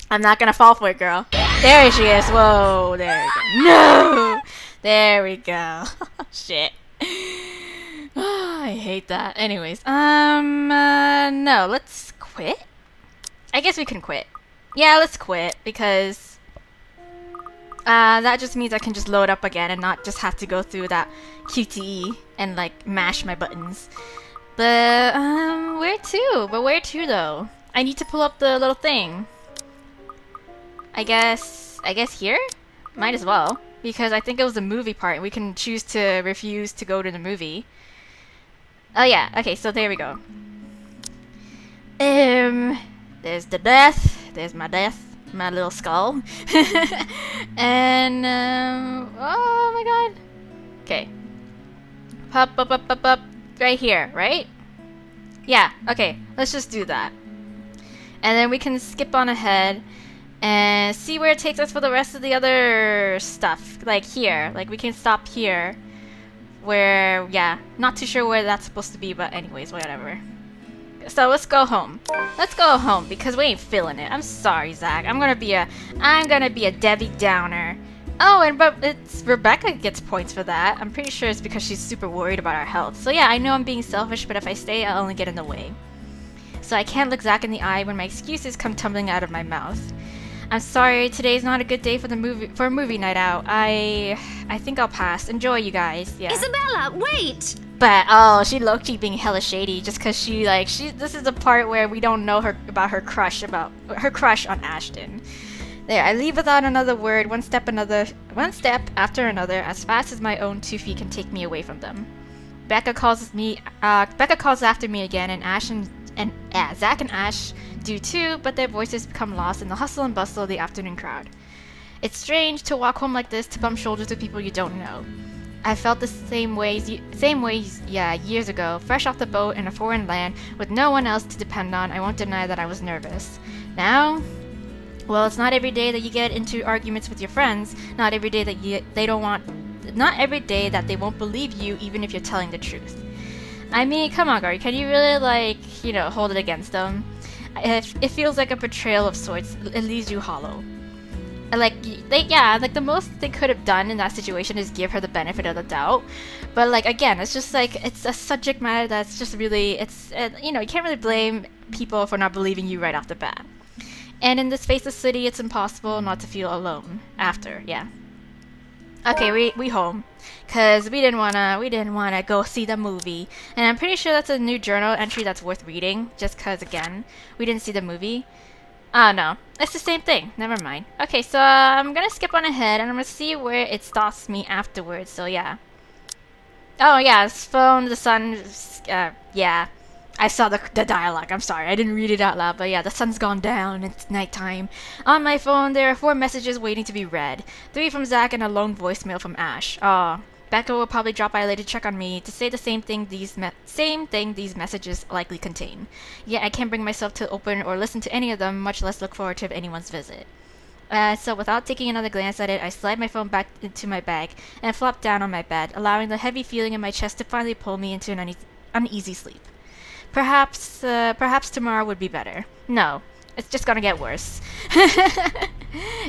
A: I'm not gonna fall for it, girl. There she is. Whoa, there we go. No! There we go. Shit. Oh, I hate that. Anyways, no, let's quit? I guess we can quit. Yeah, let's quit, because that just means I can just load up again and not just have to go through that QTE and, like, mash my buttons. But, where to? But where to, though? I need to pull up the little thing. I guess here? Might as well. Because I think it was the movie part. We can choose to refuse to go to the movie. Oh yeah, okay, so there we go. There's the death. There's my death. My little skull. And, oh my god. Okay. Pop, up, up, up, up. Right here, right? Yeah, okay. Let's just do that. And then we can skip on ahead and see where it takes us for the rest of the other stuff. Like here. Like we can stop here. Where, yeah. Not too sure where that's supposed to be, but anyways, whatever. So let's go home. Let's go home because we ain't feeling it. I'm sorry, Zach. I'm gonna be a Debbie Downer. Oh, and but it's Rebecca gets points for that. I'm pretty sure it's because she's super worried about our health. So yeah, I know I'm being selfish, but if I stay, I'll only get in the way. So I can't look Zach in the eye when my excuses come tumbling out of my mouth. I'm sorry, today's not a good day for a movie night out. I think I'll pass. Enjoy, you guys. Yeah.
B: Isabella, wait!
A: But oh, she low-key being hella shady just cause this is the part where we don't know about her crush on Ashton. There, I leave without another word, one step after another, as fast as my own 2 feet can take me away from them. Becca calls after me again, and Zach and Ash do too, but their voices become lost in the hustle and bustle of the afternoon crowd. It's strange to walk home like this, to bump shoulders with people you don't know. I felt the same ways, years ago, fresh off the boat in a foreign land with no one else to depend on. I won't deny that I was nervous. Now, well, it's not every day that you get into arguments with your friends. Not every day that not every day that they won't believe you, even if you're telling the truth. I mean, come on, Gary, can you really, hold it against them? It feels like a betrayal of sorts. It leaves you hollow. The most they could have done in that situation is give her the benefit of the doubt. But, again, it's just, it's a subject matter that's just really, you can't really blame people for not believing you right off the bat. And in this faceless city, it's impossible not to feel alone after, yeah. Okay, we home. Cause we didn't wanna go see the movie. And I'm pretty sure that's a new journal entry that's worth reading, just cause, again, we didn't see the movie. Oh no, it's the same thing. Never mind. Okay, so I'm gonna skip on ahead and I'm gonna see where it stops me afterwards. So yeah. Oh yeah, it's phone, the sun. Yeah, I saw the dialogue. I'm sorry, I didn't read it out loud. But yeah, the sun's gone down. It's nighttime. On my phone, there are 4 messages waiting to be read. 3 from Zach and a lone voicemail from Ash. Aw. Becca will probably drop by later to check on me to say the same thing these messages likely contain. Yet I can't bring myself to open or listen to any of them, much less look forward to anyone's visit. So without taking another glance at it, I slide my phone back into my bag and flop down on my bed, allowing the heavy feeling in my chest to finally pull me into an uneasy sleep. Perhaps tomorrow would be better. No, it's just gonna get worse.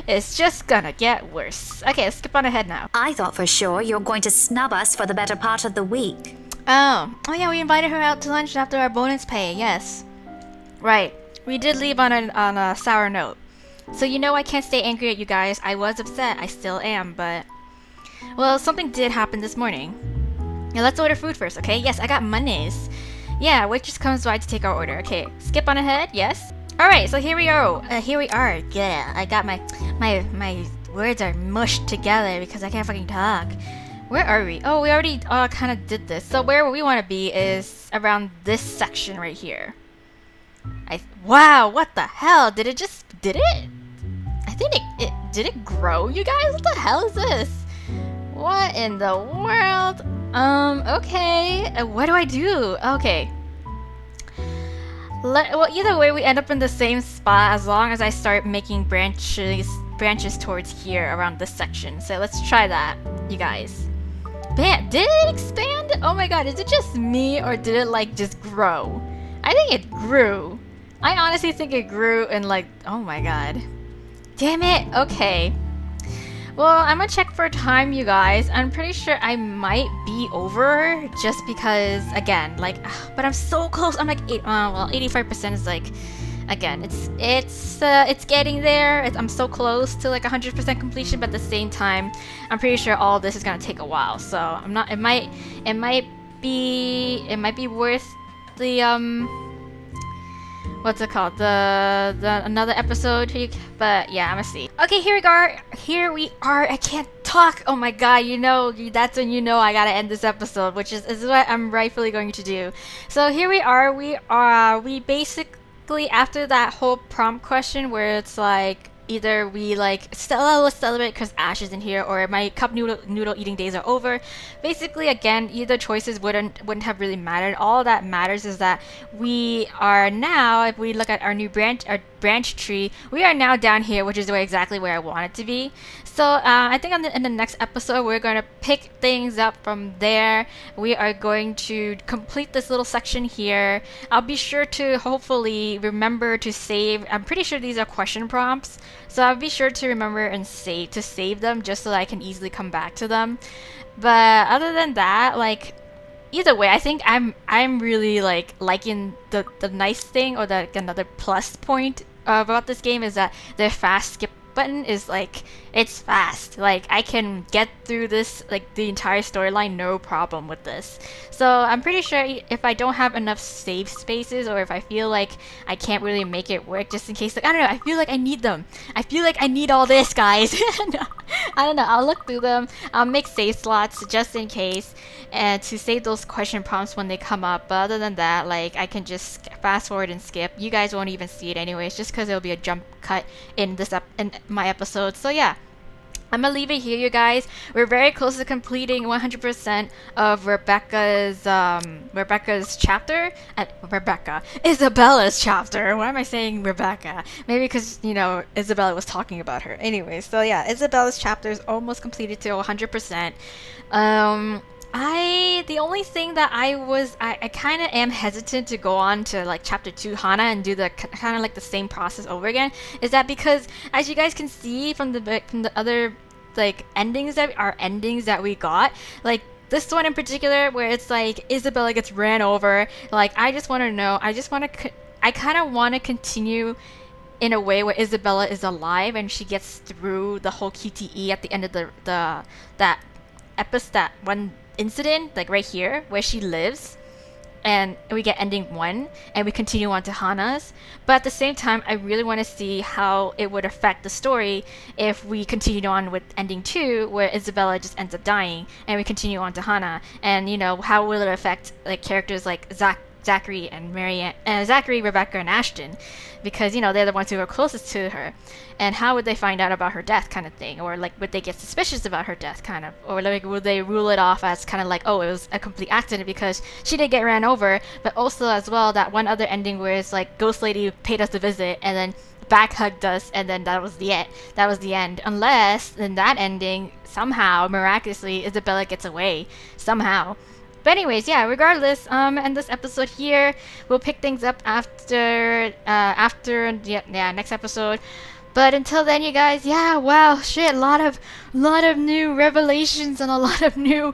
A: It's just gonna get worse. Okay, let's skip on ahead now.
B: I thought for sure you were going to snub us for the better part of the week.
A: Oh yeah, we invited her out to lunch after our bonus pay, yes. Right, we did leave on a sour note. So I can't stay angry at you guys. I was upset, I still am, but... Well, something did happen this morning. Now let's order food first, okay? Yes, I got Mondays. Yeah, waitress comes by to take our order. Okay, skip on ahead, yes? Alright, so here we are. Yeah, I got my words are mushed together because I can't fucking talk. Where are we? Oh, we already kind of did this. So where we want to be is around this section right here. Wow, what the hell? Did it? I think it did it grow, you guys? What the hell is this? What in the world? Okay. What do I do? Okay. Well, either way, we end up in the same spot as long as I start making branches towards here around this section. So let's try that, you guys. Man, did it expand? Oh my god, is it just me or did it like just grow? I think it grew. I honestly think it grew and like, oh my god. Damn it, okay. Well, I'm gonna check for time, you guys. I'm pretty sure I might be over just because, again, like, but I'm so close. I'm like, 85% is like, again, it's getting there. I'm so close to like 100% completion, but at the same time, I'm pretty sure all this is gonna take a while. So I'm not. It might be worth the what's it called? The another episode. But yeah, I'm gonna see. Okay, here we are. I can't talk. Oh my god, you know, that's when you know I gotta end this episode, which is what I'm rightfully going to do. So here we are. We basically, after that whole prompt question where it's like, either we like let's celebrate because Ash isn't here, or my cup noodle eating days are over. Basically, again, either choices wouldn't have really mattered. All that matters is that we are now, if we look at our new branch tree, we are now down here, which is exactly where I want it to be. So I think in the next episode, we're going to pick things up from there. We are going to complete this little section here. I'll be sure to hopefully remember to save. I'm pretty sure these are question prompts, so I'll be sure to remember and save them just so that I can easily come back to them. But other than that, like, either way, I think I'm really like liking the nice thing, or another plus point about this game is that their fast skip button is like, it's fast. Like, I can get through this, like, the entire storyline no problem with this. So I'm pretty sure if I don't have enough save spaces, or if I feel like I can't really make it work, just in case, like, I don't know, I feel like I need them. I feel like I need all this, guys. I don't know, I'll look through them. I'll make save slots just in case, and to save those question prompts when they come up. But other than that, like, I can just fast forward and skip. You guys won't even see it anyways, just because it'll be a jump cut in my episode. So yeah, I'm gonna leave it here, you guys. We're very close to completing 100% of Rebecca's chapter. Isabella's chapter. Why am I saying Rebecca? Maybe because, you know, Isabella was talking about her. Anyway, so yeah, Isabella's chapter is almost completed to 100%. The only thing that I kind of am hesitant to go on to like chapter 2 Hana and do the kind of like the same process over again, is that because, as you guys can see from the other like endings that we got, like this one in particular where it's like Isabella gets ran over, like I kind of want to continue in a way where Isabella is alive and she gets through the whole QTE at the end of that one incident, like right here where she lives, and we get ending 1 and we continue on to Hana's. But at the same time, I really want to see how it would affect the story if we continued on with ending 2 where Isabella just ends up dying and we continue on to Hana, and you know, how will it affect like characters like Zachary and Zachary, Rebecca, and Ashton, because you know they're the ones who are closest to her, and how would they find out about her death, kind of thing, or like would they get suspicious about her death, kind of, or like would they rule it off as kind of like, oh, it was a complete accident because she did get ran over. But also as well, that one other ending where it's like Ghost Lady paid us a visit and then back hugged us, and then that was the end. Unless in that ending somehow miraculously Isabella gets away somehow. But anyways, yeah, regardless, end this episode here. We'll pick things up after next episode. But until then, you guys, yeah, wow, shit, a lot of new revelations and a lot of new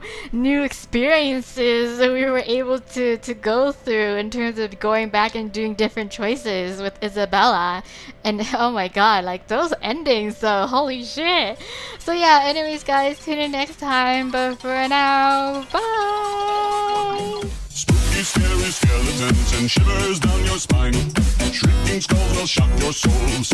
A: experiences that we were able to go through in terms of going back and doing different choices with Isabella. And oh my god, like those endings, though, holy shit. So yeah, anyways, guys, tune in next time. But for now, bye.
L: Spooky, scary skeletons and shivers down your spine. Shrieking skulls will shock your soul.